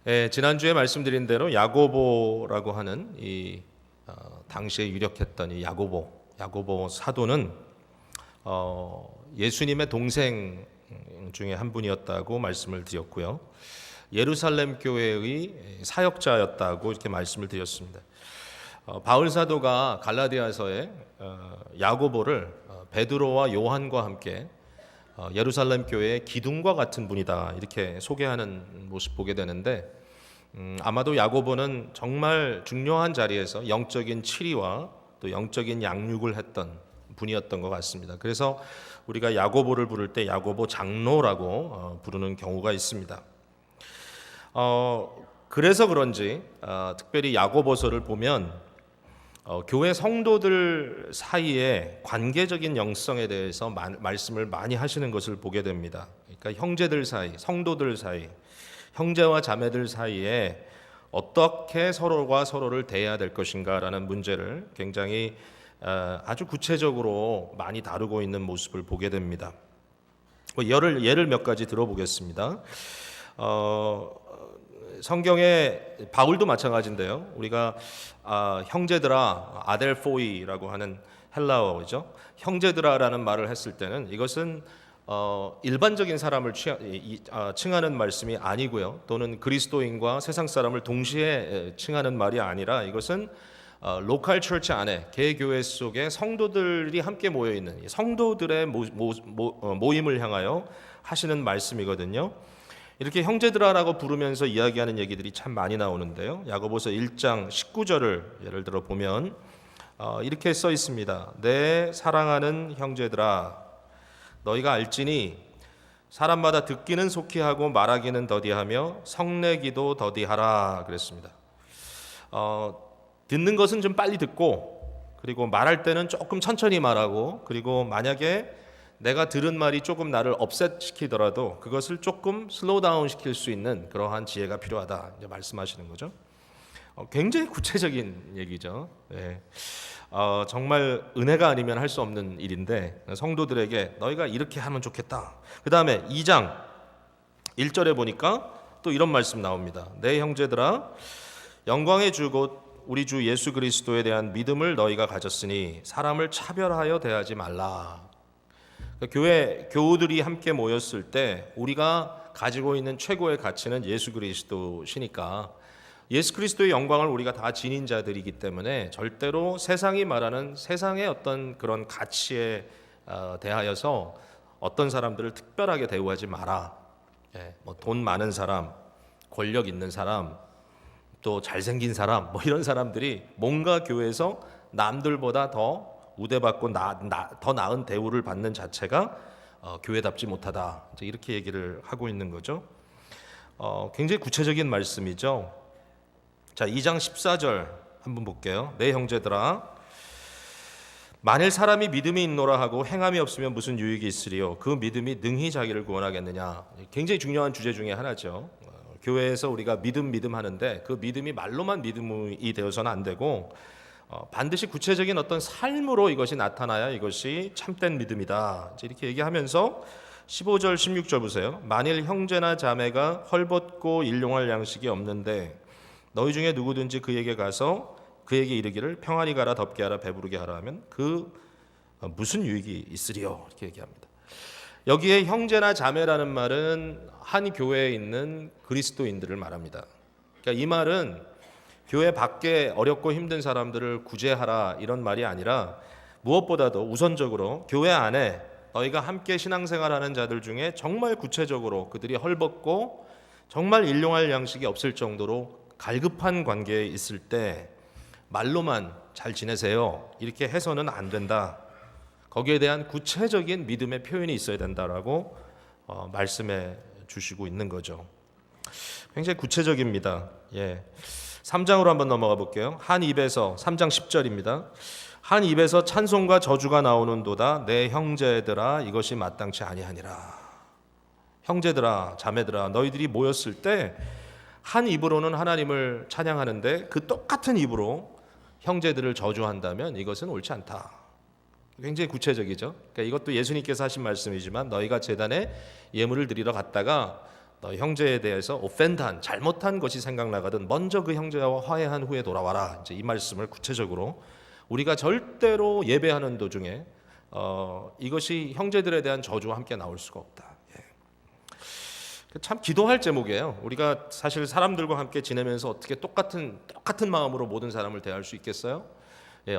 지난주에 말씀드린 대로 야고보라고 하는 당시에 유력했던 이 야고보 사도는 예수님의 동생 중에 한 분이었다고 말씀을 드렸고요. 예루살렘 교회의 사역자였다고 이렇게 말씀을 드렸습니다. 바울 사도가 갈라디아서에 야고보를 베드로와 요한과 함께 예루살렘 교회의 기둥과 같은 분이다 이렇게 소개하는 모습 보게 되는데, 아마도 야고보는 정말 중요한 자리에서 영적인 치리와 또 영적인 양육을 했던 분이었던 것 같습니다. 그래서 우리가 야고보를 부를 때 야고보 장로라고 부르는 경우가 있습니다. 그래서 그런지 특별히 야고보서를 보면 교회 성도들 사이에 관계적인 영성에 대해서 말씀을 많이 하시는 것을 보게 됩니다. 그러니까 형제들 사이, 성도들 사이, 형제와 자매들 사이에 어떻게 서로가 서로를 대해야 될 것인가라는 문제를 굉장히 아주 구체적으로 많이 다루고 있는 모습을 보게 됩니다. 예를 몇 가지 들어보겠습니다. 성경에 바울도 마찬가지인데요. 우리가 형제들아, 아델포이라고 하는 헬라어죠. 형제들아라는 말을 했을 때는 이것은 일반적인 사람을 칭하는 말씀이 아니고요. 또는 그리스도인과 세상 사람을 동시에 칭하는 말이 아니라 이것은 로컬 처치 안에 개교회 속에 성도들이 함께 모여 있는 성도들의 모임을 향하여 하시는 말씀이거든요. 이렇게 형제들아라고 부르면서 이야기하는 얘기들이 참 많이 나오는데요. 야고보서 1장 19절을 예를 들어 보면 이렇게 써 있습니다. 내 사랑하는 형제들아, 너희가 알지니 사람마다 듣기는 속히 하고 말하기는 더디하며 성내기도 더디하라 그랬습니다. 듣는 것은 좀 빨리 듣고, 그리고 말할 때는 조금 천천히 말하고, 그리고 만약에 내가 들은 말이 조금 나를 업셋시키더라도 그것을 조금 슬로우 다운 시킬 수 있는 그러한 지혜가 필요하다 이제 말씀하시는 거죠. 굉장히 구체적인 얘기죠. 네. 정말 은혜가 아니면 할 수 없는 일인데 성도들에게 너희가 이렇게 하면 좋겠다. 그 다음에 2장 1절에 보니까 또 이런 말씀 나옵니다. 내 형제들아, 영광의 주 곧 우리 주 예수 그리스도에 대한 믿음을 너희가 가졌으니 사람을 차별하여 대하지 말라. 교회 교우들이 함께 모였을 때 우리가 가지고 있는 최고의 가치는 예수 그리스도시니까 예수 그리스도의 영광을 우리가 다 지닌 자들이기 때문에 절대로 세상이 말하는 세상의 어떤 그런 가치에 대하여서 어떤 사람들을 특별하게 대우하지 마라. 돈 많은 사람, 권력 있는 사람, 또 잘생긴 사람, 이런 사람들이 뭔가 교회에서 남들보다 더 우대받고 더 나은 대우를 받는 자체가 교회답지 못하다. 이렇게 얘기를 하고 있는 거죠. 굉장히 구체적인 말씀이죠. 자, 2장 14절 한번 볼게요. 내 형제들아, 만일 사람이 믿음이 있노라 하고 행함이 없으면 무슨 유익이 있으리요? 그 믿음이 능히 자기를 구원하겠느냐? 굉장히 중요한 주제 중에 하나죠. 교회에서 우리가 믿음 하는데 그 믿음이 말로만 믿음이 되어서는 안 되고 반드시 구체적인 어떤 삶으로 이것이 나타나야 이것이 참된 믿음이다. 이렇게 얘기하면서 15절 16절 보세요. 만일 형제나 자매가 헐벗고 일용할 양식이 없는데 너희 중에 누구든지 그에게 가서 그에게 이르기를 평안히 가라, 덥게 하라, 배부르게 하라 하면 그 무슨 유익이 있으리요? 이렇게 얘기합니다. 여기에 형제나 자매라는 말은 한 교회에 있는 그리스도인들을 말합니다. 그러니까 이 말은 교회 밖에 어렵고 힘든 사람들을 구제하라 이런 말이 아니라 무엇보다도 우선적으로 교회 안에 너희가 함께 신앙생활하는 자들 중에 정말 구체적으로 그들이 헐벗고 정말 일용할 양식이 없을 정도로 갈급한 관계에 있을 때 말로만 잘 지내세요 이렇게 해서는 안 된다. 거기에 대한 구체적인 믿음의 표현이 있어야 된다라고 말씀해 주시고 있는 거죠. 굉장히 구체적입니다. 3장으로 한번 넘어가 볼게요. 한 입에서 3장 10절입니다. 한 입에서 찬송과 저주가 나오는도다. 내 형제들아, 이것이 마땅치 아니하니라. 형제들아, 자매들아, 너희들이 모였을 때 한 입으로는 하나님을 찬양하는데 그 똑같은 입으로 형제들을 저주한다면 이것은 옳지 않다. 굉장히 구체적이죠. 그러니까 이것도 예수님께서 하신 말씀이지만 너희가 제단에 예물을 드리러 갔다가 너 형제에 대해서 오펜드한 잘못한 것이 생각나거든 먼저 그 형제와 화해한 후에 돌아와라. 이제 이 말씀을 구체적으로 우리가 절대로 예배하는 도중에 이것이 형제들에 대한 저주와 함께 나올 수가 없다. 참 기도할 제목이에요. 우리가 사실 사람들과 함께 지내면서 어떻게 똑같은 마음으로 모든 사람을 대할 수 있겠어요?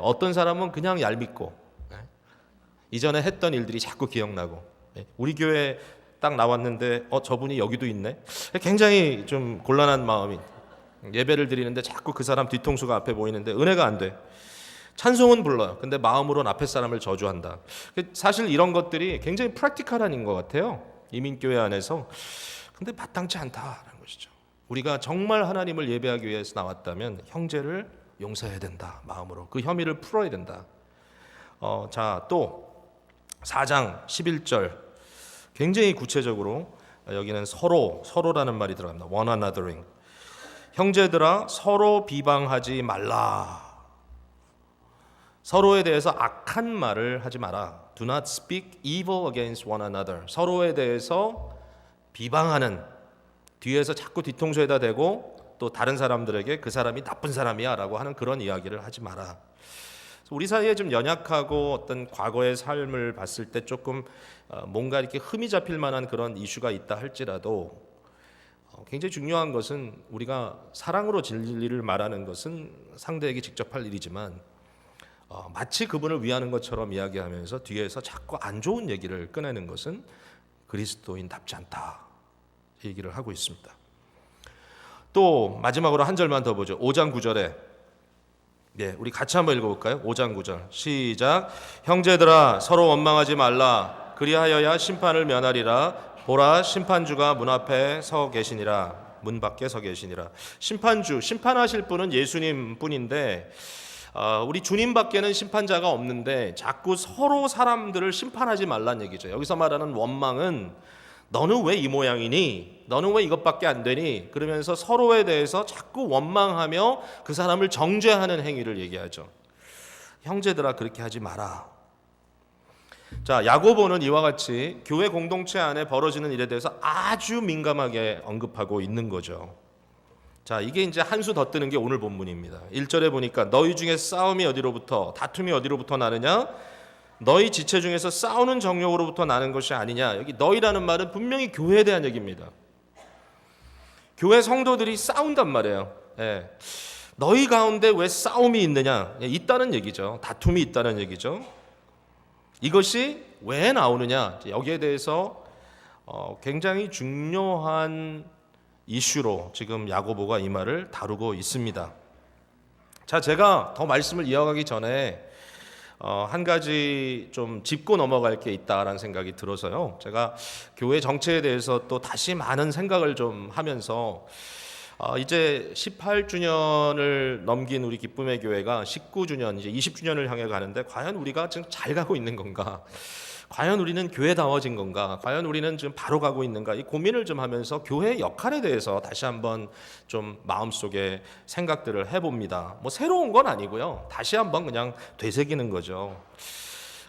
어떤 사람은 그냥 얄밉고 이전에 했던 일들이 자꾸 기억나고 우리 교회 딱 나왔는데 저분이 여기도 있네. 굉장히 좀 곤란한 마음이 예배를 드리는데 자꾸 그 사람 뒤통수가 앞에 보이는데 은혜가 안 돼. 찬송은 불러요. 근데 마음으로는 앞에 사람을 저주한다. 사실 이런 것들이 굉장히 프랙티컬한 것 같아요. 이민교회 안에서. 근데 마땅치 않다라는 것이죠. 우리가 정말 하나님을 예배하기 위해서 나왔다면 형제를 용서해야 된다. 마음으로 그 혐의를 풀어야 된다. 자, 또 4장 11절 굉장히 구체적으로 여기는 서로라는 말이 들어갑니다. one anothering. 형제들아 서로 비방하지 말라. 서로에 대해서 악한 말을 하지 마라. Do not speak evil against one another. 서로에 대해서 비방하는, 뒤에서 자꾸 뒤통수에다 대고 또 다른 사람들에게 그 사람이 나쁜 사람이야 라고 하는 그런 이야기를 하지 마라. 우리 사이에 좀 연약하고 어떤 과거의 삶을 봤을 때 조금 뭔가 이렇게 흠이 잡힐 만한 그런 이슈가 있다 할지라도 굉장히 중요한 것은 우리가 사랑으로 진리를 말하는 것은 상대에게 직접 할 일이지만 마치 그분을 위하는 것처럼 이야기하면서 뒤에서 자꾸 안 좋은 얘기를 꺼내는 것은 그리스도인답지 않다 얘기를 하고 있습니다. 또 마지막으로 한 절만 더 보죠. 5장 9절에 우리 같이 한번 읽어볼까요? 5장 9절 시작. 형제들아 서로 원망하지 말라. 그리하여야 심판을 면하리라. 보라 심판주가 문 앞에 서 계시니라. 문 밖에 서 계시니라. 심판주, 심판하실 분은 예수님 뿐인데 우리 주님밖에는 심판자가 없는데 자꾸 서로 사람들을 심판하지 말란 얘기죠. 여기서 말하는 원망은 너는 왜 이 모양이니? 너는 왜 이것밖에 안 되니? 그러면서 서로에 대해서 자꾸 원망하며 그 사람을 정죄하는 행위를 얘기하죠. 형제들아 그렇게 하지 마라. 자, 야고보는 이와 같이 교회 공동체 안에 벌어지는 일에 대해서 아주 민감하게 언급하고 있는 거죠. 자, 이게 이제 한 수 더 뜨는 게 오늘 본문입니다. 1절에 보니까 너희 중에 싸움이 어디로부터 다툼이 어디로부터 나느냐? 너희 지체 중에서 싸우는 정욕으로부터 나는 것이 아니냐. 여기 너희라는 말은 분명히 교회에 대한 얘기입니다. 교회 성도들이 싸운단 말이에요. 너희 가운데 왜 싸움이 있느냐? 있다는 얘기죠. 다툼이 있다는 얘기죠. 이것이 왜 나오느냐? 여기에 대해서 굉장히 중요한 이슈로 지금 야고보가 이 말을 다루고 있습니다. 자, 제가 더 말씀을 이어가기 전에 한 가지 좀 짚고 넘어갈 게 있다라는 생각이 들어서요. 제가 교회 정체에 대해서 또 다시 많은 생각을 좀 하면서 이제 18주년을 넘긴 우리 기쁨의 교회가 19주년, 이제 20주년을 향해 가는데 과연 우리가 지금 잘 가고 있는 건가? 과연 우리는 교회다워진 건가? 과연 우리는 지금 바로 가고 있는가? 이 고민을 좀 하면서 교회의 역할에 대해서 다시 한번 좀 마음속에 생각들을 해봅니다. 뭐 새로운 건 아니고요. 다시 한번 그냥 되새기는 거죠.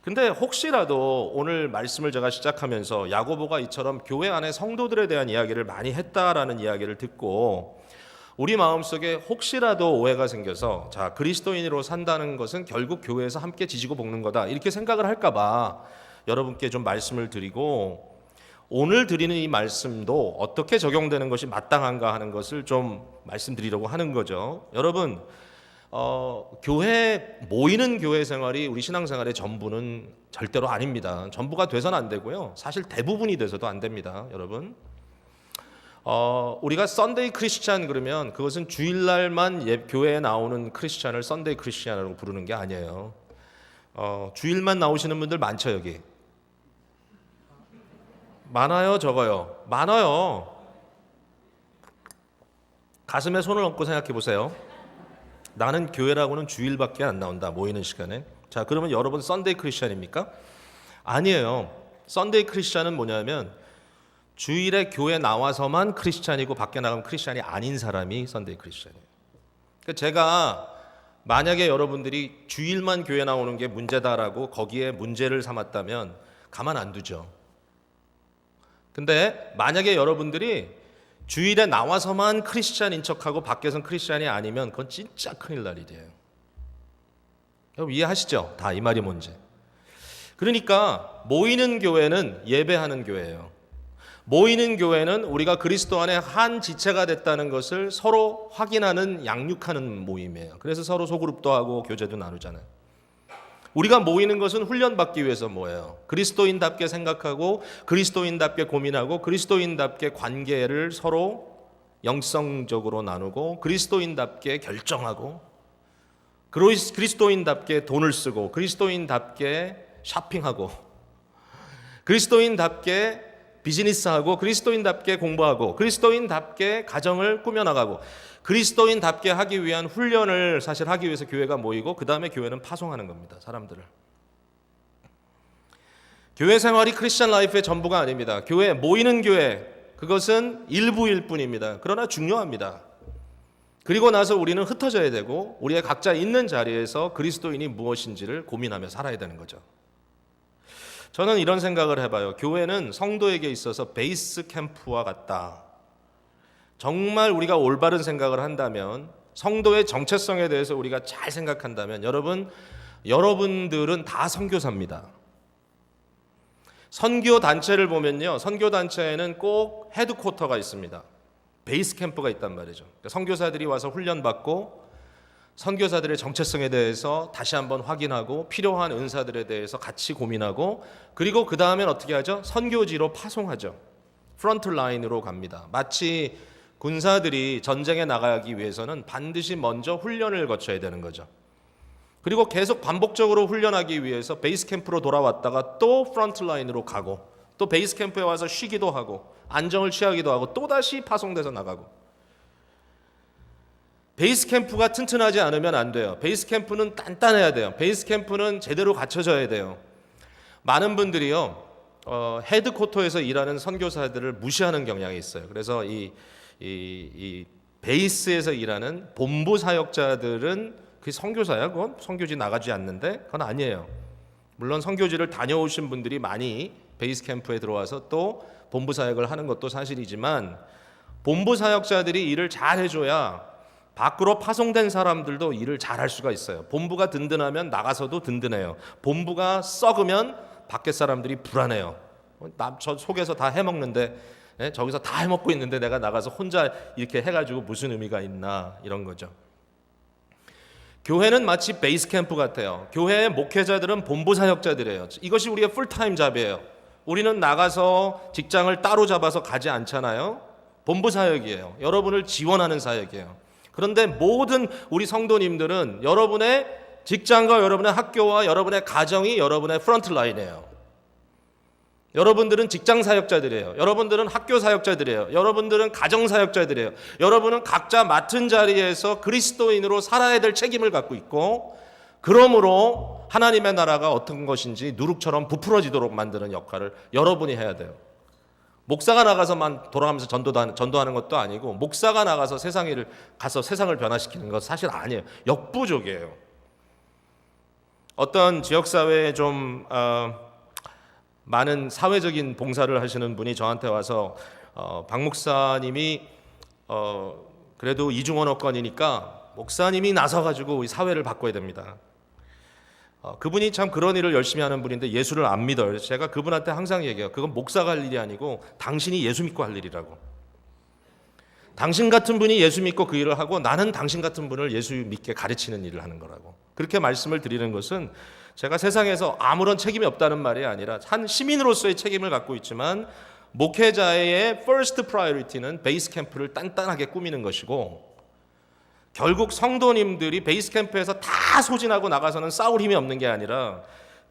근데 혹시라도 오늘 말씀을 제가 시작하면서 야고보가 이처럼 교회 안에 성도들에 대한 이야기를 많이 했다라는 이야기를 듣고 우리 마음속에 혹시라도 오해가 생겨서 자, 그리스도인으로 산다는 것은 결국 교회에서 함께 지지고 볶는 거다 이렇게 생각을 할까 봐 여러분께 좀 말씀을 드리고 오늘 드리는 이 말씀도 어떻게 적용되는 것이 마땅한가 하는 것을 좀 말씀드리려고 하는 거죠. 여러분 교회 모이는 교회 생활이 우리 신앙생활의 전부는 절대로 아닙니다. 전부가 돼서는 안 되고요. 사실 대부분이 돼서도 안 됩니다. 여러분 우리가 썬데이 크리스찬 그러면 그것은 주일날만 교회에 나오는 크리스찬을 썬데이 크리스찬이라고 부르는 게 아니에요. 주일만 나오시는 분들 많죠. 여기 많아요, 적어요? 많아요. 가슴에 손을 얹고 생각해 보세요. 나는 교회라고는 주일밖에 안 나온다, 모이는 시간에. 자, 그러면 여러분 썬데이 크리스찬입니까? 아니에요. 썬데이 크리스찬은 뭐냐면 주일에 교회 나와서만 크리스찬이고 밖에 나가면 크리스찬이 아닌 사람이 썬데이 크리스찬이에요. 그러니까 제가 만약에 여러분들이 주일만 교회 나오는 게 문제다라고 거기에 문제를 삼았다면 가만 안 두죠. 근데 만약에 여러분들이 주일에 나와서만 크리스찬인 척하고 밖에선 크리스찬이 아니면 그건 진짜 큰일 날 일이에요. 여러분 이해하시죠? 다 이 말이 뭔지. 그러니까 모이는 교회는 예배하는 교회예요. 모이는 교회는 우리가 그리스도 안에 한 지체가 됐다는 것을 서로 확인하는, 양육하는 모임이에요. 그래서 서로 소그룹도 하고 교제도 나누잖아요. 우리가 모이는 것은 훈련받기 위해서 모여요. 그리스도인답게 생각하고 그리스도인답게 고민하고 그리스도인답게 관계를 서로 영성적으로 나누고 그리스도인답게 결정하고 그리스도인답게 돈을 쓰고 그리스도인답게 쇼핑하고 그리스도인답게 비즈니스하고 그리스도인답게 공부하고 그리스도인답게 가정을 꾸며나가고 그리스도인답게 하기 위한 훈련을 사실 하기 위해서 교회가 모이고 그 다음에 교회는 파송하는 겁니다. 사람들을. 교회 생활이 크리스천 라이프의 전부가 아닙니다. 교회, 모이는 교회, 그것은 일부일 뿐입니다. 그러나 중요합니다. 그리고 나서 우리는 흩어져야 되고 우리의 각자 있는 자리에서 그리스도인이 무엇인지를 고민하며 살아야 되는 거죠. 저는 이런 생각을 해봐요. 교회는 성도에게 있어서 베이스 캠프와 같다. 정말 우리가 올바른 생각을 한다면, 성도의 정체성에 대해서 우리가 잘 생각한다면, 여러분들은 다 선교사입니다. 선교 단체를 보면요, 선교 단체에는 꼭 헤드쿼터가 있습니다. 베이스 캠프가 있단 말이죠. 그러니까 선교사들이 와서 훈련받고 선교사들의 정체성에 대해서 다시 한번 확인하고 필요한 은사들에 대해서 같이 고민하고 그리고 그 다음엔 어떻게 하죠? 선교지로 파송하죠. 프런트 라인으로 갑니다. 마치 군사들이 전쟁에 나가기 위해서는 반드시 먼저 훈련을 거쳐야 되는 거죠. 그리고 계속 반복적으로 훈련하기 위해서 베이스 캠프로 돌아왔다가 또 프런트 라인으로 가고 또 베이스 캠프에 와서 쉬기도 하고 안정을 취하기도 하고 또다시 파송돼서 나가고. 베이스 캠프가 튼튼하지 않으면 안 돼요. 베이스 캠프는 단단해야 돼요. 베이스 캠프는 제대로 갖춰져야 돼요. 많은 분들이요, 헤드쿼터에서 일하는 선교사들을 무시하는 경향이 있어요. 그래서 이 베이스에서 일하는 본부 사역자들은 그 선교사야, 그건 선교지 나가지 않는데 그건 아니에요. 물론 선교지를 다녀오신 분들이 많이 베이스 캠프에 들어와서 또 본부 사역을 하는 것도 사실이지만 본부 사역자들이 일을 잘 해줘야 밖으로 파송된 사람들도 일을 잘 할 수가 있어요. 본부가 든든하면 나가서도 든든해요. 본부가 썩으면 밖에 사람들이 불안해요. 저 속에서 다 해먹는데 저기서 다 해먹고 있는데 내가 나가서 혼자 이렇게 해가지고 무슨 의미가 있나, 이런 거죠. 교회는 마치 베이스 캠프 같아요. 교회의 목회자들은 본부 사역자들이에요. 이것이 우리의 풀타임 잡이에요. 우리는 나가서 직장을 따로 잡아서 가지 않잖아요. 본부 사역이에요. 여러분을 지원하는 사역이에요. 그런데 모든 우리 성도님들은 여러분의 직장과 여러분의 학교와 여러분의 가정이 여러분의 프런트 라인이에요. 여러분들은 직장 사역자들이에요. 여러분들은 학교 사역자들이에요. 여러분들은 가정 사역자들이에요. 여러분은 각자 맡은 자리에서 그리스도인으로 살아야 될 책임을 갖고 있고, 그러므로 하나님의 나라가 어떤 것인지 누룩처럼 부풀어지도록 만드는 역할을 여러분이 해야 돼요. 목사가 나가서만 돌아가면서 전도하는 것도 아니고, 목사가 나가서 가서 세상을 변화시키는 것 사실 아니에요. 역부족이에요. 어떤 지역사회에 좀 많은 사회적인 봉사를 하시는 분이 저한테 와서 박 목사님이 그래도 이중언어권이니까 목사님이 나서가지고 이 사회를 바꿔야 됩니다. 그분이 참 그런 일을 열심히 하는 분인데 예수를 안 믿어요. 그래서 제가 그분한테 항상 얘기해요. 그건 목사가 할 일이 아니고 당신이 예수 믿고 할 일이라고. 당신 같은 분이 예수 믿고 그 일을 하고 나는 당신 같은 분을 예수 믿게 가르치는 일을 하는 거라고. 그렇게 말씀을 드리는 것은 제가 세상에서 아무런 책임이 없다는 말이 아니라 한 시민으로서의 책임을 갖고 있지만 목회자의 first priority는 베이스 캠프를 단단하게 꾸미는 것이고, 결국 성도님들이 베이스 캠프에서 다 소진하고 나가서는 싸울 힘이 없는 게 아니라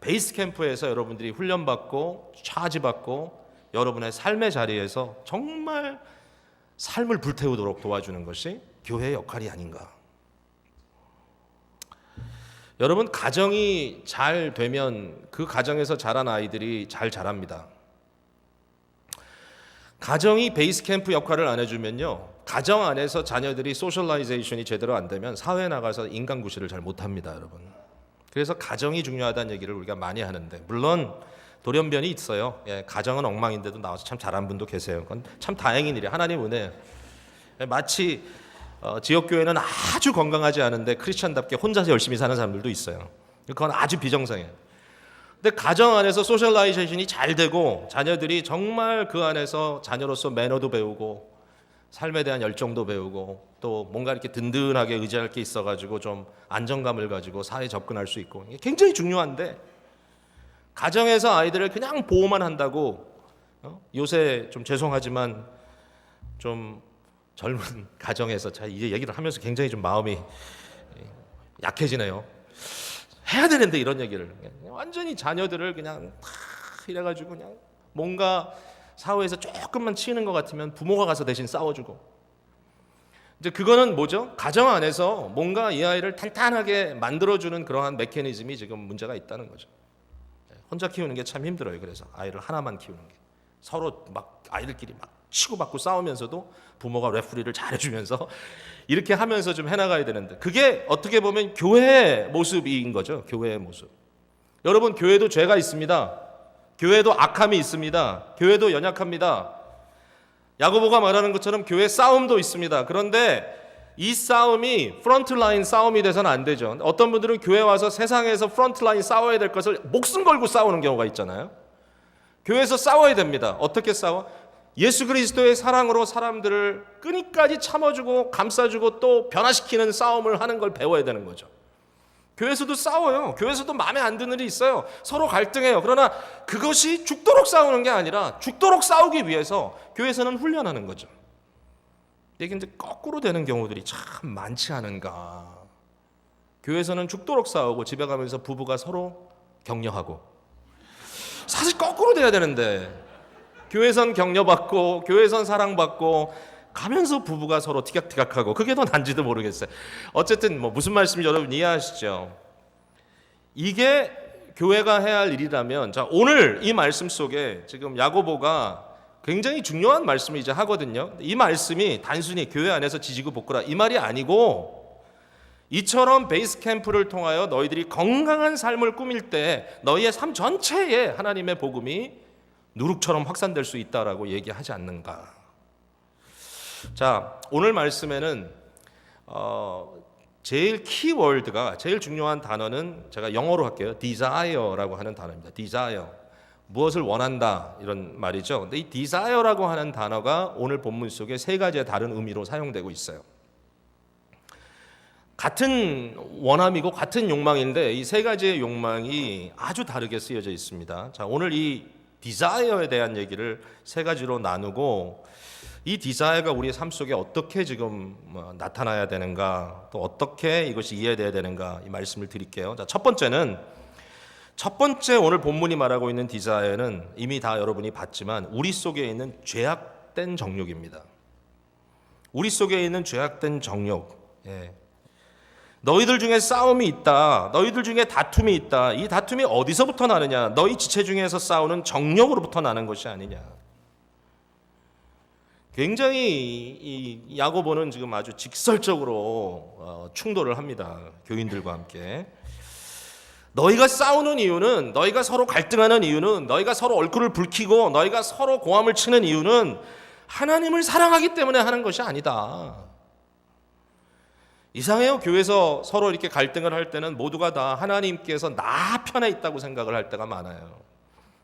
베이스 캠프에서 여러분들이 훈련받고 차지받고 여러분의 삶의 자리에서 정말 삶을 불태우도록 도와주는 것이 교회의 역할이 아닌가. 여러분, 가정이 잘 되면 그 가정에서 자란 아이들이 잘 자랍니다. 가정이 베이스 캠프 역할을 안 해주면요, 가정 안에서 자녀들이 소셜라이제이션이 제대로 안 되면 사회에 나가서 인간구실을 잘 못합니다, 여러분. 그래서 가정이 중요하다는 얘기를 우리가 많이 하는데, 물론 돌연변이 있어요. 예, 가정은 엉망인데도 나와서 참 잘한 분도 계세요. 그건 참 다행인 일이에요. 하나님 은혜. 마치 지역교회는 아주 건강하지 않은데 크리스천답게 혼자서 열심히 사는 사람들도 있어요. 그건 아주 비정상이에요. 근데 가정 안에서 소셜라이제이션이 잘 되고 자녀들이 정말 그 안에서 자녀로서 매너도 배우고 삶에 대한 열정도 배우고 또 뭔가 이렇게 든든하게 의지할 게 있어가지고 좀 안정감을 가지고 사회에 접근할 수 있고 이게 굉장히 중요한데 가정에서 아이들을 그냥 보호만 한다고 요새 좀 죄송하지만 좀 젊은 가정에서 자 이제 얘기를 하면서 굉장히 좀 마음이 약해지네요. 해야 되는데 이런 얘기를 완전히 자녀들을 그냥 이래가지고 그냥 뭔가 사회에서 조금만 치이는 것 같으면 부모가 가서 대신 싸워주고 이제 그거는 뭐죠? 가정 안에서 뭔가 이 아이를 탄탄하게 만들어주는 그러한 메커니즘이 지금 문제가 있다는 거죠. 혼자 키우는 게 참 힘들어요. 그래서 아이를 하나만 키우는 게 서로 막 아이들끼리 막 치고받고 싸우면서도 부모가 레프리를 잘해주면서 이렇게 하면서 좀 해나가야 되는데 그게 어떻게 보면 교회의 모습인 거죠. 교회의 모습. 여러분 교회도 죄가 있습니다. 교회도 악함이 있습니다. 교회도 연약합니다. 야고보가 말하는 것처럼 교회 싸움도 있습니다. 그런데 이 싸움이 프론트라인 싸움이 돼서는 안 되죠. 어떤 분들은 교회 와서 세상에서 프론트라인 싸워야 될 것을 목숨 걸고 싸우는 경우가 있잖아요. 교회에서 싸워야 됩니다. 어떻게 싸워? 예수 그리스도의 사랑으로 사람들을 끈기까지 참아주고 감싸주고 또 변화시키는 싸움을 하는 걸 배워야 되는 거죠. 교회에서도 싸워요. 교회에서도 마음에 안 드는 일이 있어요. 서로 갈등해요. 그러나 그것이 죽도록 싸우는 게 아니라 죽도록 싸우기 위해서 교회에서는 훈련하는 거죠. 이게 이제 거꾸로 되는 경우들이 참 많지 않은가. 교회에서는 죽도록 싸우고 집에 가면서 부부가 서로 격려하고 사실 거꾸로 돼야 되는데 교회선 격려받고 교회선 사랑받고 가면서 부부가 서로 티격태격하고 그게 더 난지도 모르겠어요. 어쨌든 뭐 무슨 말씀인지 여러분 이해하시죠? 이게 교회가 해야 할 일이라면 자 오늘 이 말씀 속에 지금 야고보가 굉장히 중요한 말씀을 이제 하거든요. 이 말씀이 단순히 교회 안에서 지지고 볶으라 이 말이 아니고 이처럼 베이스 캠프를 통하여 너희들이 건강한 삶을 꾸밀 때 너희의 삶 전체에 하나님의 복음이 누룩처럼 확산될 수 있다라고 얘기하지 않는가. 자 오늘 말씀에는 제일 키워드가 제일 중요한 단어는 제가 영어로 할게요. desire라고 하는 단어입니다. desire 무엇을 원한다 이런 말이죠. 근데 이 desire라고 하는 단어가 오늘 본문 속에 세 가지의 다른 의미로 사용되고 있어요. 같은 원함이고 같은 욕망인데 이 세 가지의 욕망이 아주 다르게 쓰여져 있습니다. 자 오늘 이 desire에 대한 얘기를 세 가지로 나누고 이 디자이어가 우리의 삶 속에 어떻게 지금 나타나야 되는가 또 어떻게 이것이 이해돼야 되는가 이 말씀을 드릴게요. 자, 첫 번째 오늘 본문이 말하고 있는 디자이어는 이미 다 여러분이 봤지만 우리 속에 있는 죄악된 정욕입니다. 우리 속에 있는 죄악된 정욕. 예. 너희들 중에 싸움이 있다. 너희들 중에 다툼이 있다. 이 다툼이 어디서부터 나느냐? 너희 지체 중에서 싸우는 정욕으로부터 나는 것이 아니냐? 굉장히 이 야고보는 지금 아주 직설적으로 충돌을 합니다. 교인들과 함께. 너희가 싸우는 이유는 너희가 서로 갈등하는 이유는 너희가 서로 얼굴을 붉히고 너희가 서로 고함을 치는 이유는 하나님을 사랑하기 때문에 하는 것이 아니다. 이상해요. 교회에서 서로 이렇게 갈등을 할 때는 모두가 다 하나님께서 나 편에 있다고 생각을 할 때가 많아요.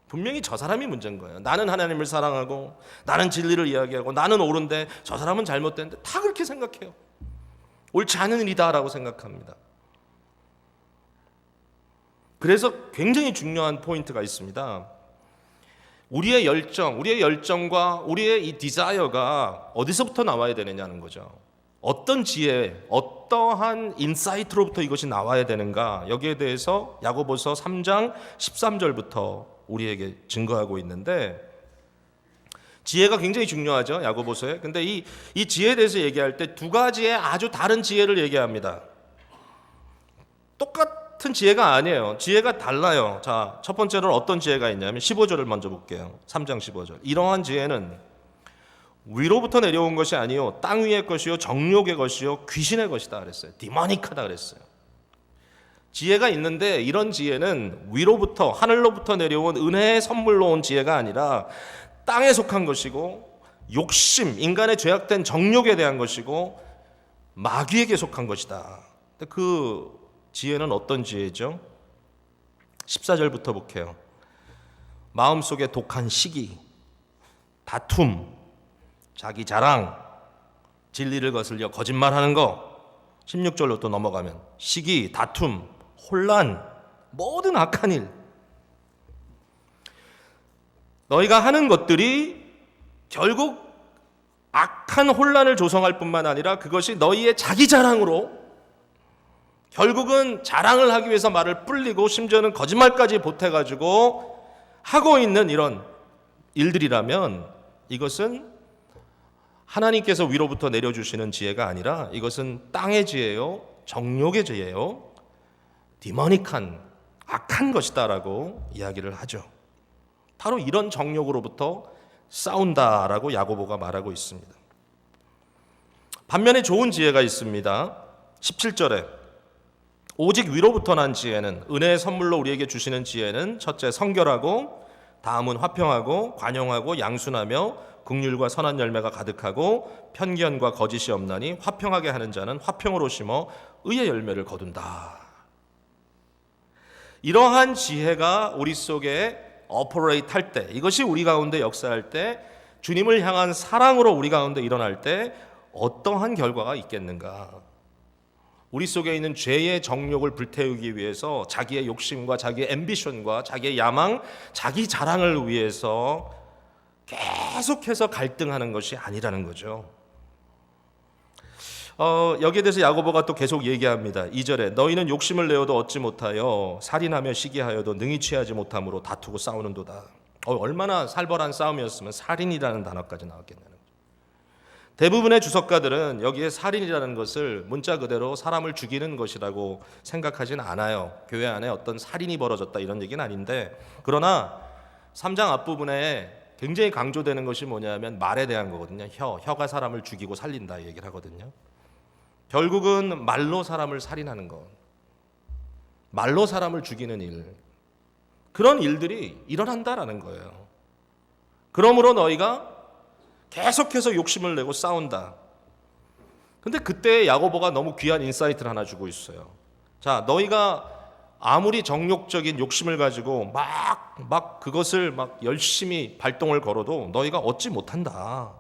분명히 저 사람이 문제인 거예요. 나는 하나님을 사랑하고 나는 진리를 이야기하고 나는 옳은데 저 사람은 잘못된데 다 그렇게 생각해요. 옳지 않은 일이다라고 생각합니다. 그래서 굉장히 중요한 포인트가 있습니다. 우리의 열정과 우리의 이 디자이어가 어디서부터 나와야 되느냐는 거죠. 어떤 지혜, 어떠한 인사이트로부터 이것이 나와야 되는가 여기에 대해서 야고보서 3장 13절부터 우리에게 증거하고 있는데 지혜가 굉장히 중요하죠. 야고보서에. 근데 이 지혜에 대해서 얘기할 때 두 가지의 아주 다른 지혜를 얘기합니다. 똑같은 지혜가 아니에요. 지혜가 달라요. 자, 첫 번째로는 어떤 지혜가 있냐면 15절을 먼저 볼게요. 3장 15절. 이러한 지혜는 위로부터 내려온 것이 아니요 땅 위의 것이요 정욕의 것이요 귀신의 것이다 그랬어요. 디모닉하다 그랬어요. 지혜가 있는데 이런 지혜는 위로부터 하늘로부터 내려온 은혜의 선물로 온 지혜가 아니라 땅에 속한 것이고 욕심, 인간의 죄악된 정욕에 대한 것이고 마귀에게 속한 것이다. 그 지혜는 어떤 지혜죠? 14절부터 볼게요. 마음속에 독한 시기, 다툼, 자기 자랑, 진리를 거슬려 거짓말하는 거. 16절로 또 넘어가면 시기, 다툼, 혼란, 모든 악한 일. 너희가 하는 것들이 결국 악한 혼란을 조성할 뿐만 아니라 그것이 너희의 자기 자랑으로 결국은 자랑을 하기 위해서 말을 불리고 심지어는 거짓말까지 보태가지고 하고 있는 이런 일들이라면 이것은 하나님께서 위로부터 내려주시는 지혜가 아니라 이것은 땅의 지혜요, 정욕의 지혜요, 디모닉한 악한 것이다라고 이야기를 하죠. 바로 이런 정욕으로부터 싸운다라고 야고보가 말하고 있습니다. 반면에 좋은 지혜가 있습니다. 17절에 오직 위로부터 난 지혜는, 은혜의 선물로 우리에게 주시는 지혜는 첫째 성결하고, 다음은 화평하고 관용하고 양순하며 긍휼과 선한 열매가 가득하고 편견과 거짓이 없나니 화평하게 하는 자는 화평으로 심어 의의 열매를 거둔다. 이러한 지혜가 우리 속에 오퍼레이트 할 때, 이것이 우리 가운데 역사할 때, 주님을 향한 사랑으로 우리 가운데 일어날 때 어떠한 결과가 있겠는가? 우리 속에 있는 죄의 정욕을 불태우기 위해서 자기의 욕심과 자기의 앰비션과 자기의 야망, 자기 자랑을 위해서 계속해서 갈등하는 것이 아니라는 거죠. 여기에 대해서 야고보가 또 계속 얘기합니다. 2절에 너희는 욕심을 내어도 얻지 못하여 살인하며 시기하여도 능히 취하지 못함으로 다투고 싸우는도다. 얼마나 살벌한 싸움이었으면 살인이라는 단어까지 나왔겠냐는 거죠. 대부분의 주석가들은 여기에 살인이라는 것을 문자 그대로 사람을 죽이는 것이라고 생각하진 않아요. 교회 안에 어떤 살인이 벌어졌다 이런 얘기는 아닌데, 그러나 3장 앞부분에 굉장히 강조되는 것이 뭐냐면 말에 대한 거거든요. 혀가 사람을 죽이고 살린다 이 얘기를 하거든요. 결국은 말로 사람을 살인하는 것, 말로 사람을 죽이는 일, 그런 일들이 일어난다라는 거예요. 그러므로 너희가 계속해서 욕심을 내고 싸운다. 근데 그때 야고보가 너무 귀한 인사이트를 하나 주고 있어요. 자, 너희가 아무리 정욕적인 욕심을 가지고 막 그것을 막 열심히 발동을 걸어도 너희가 얻지 못한다.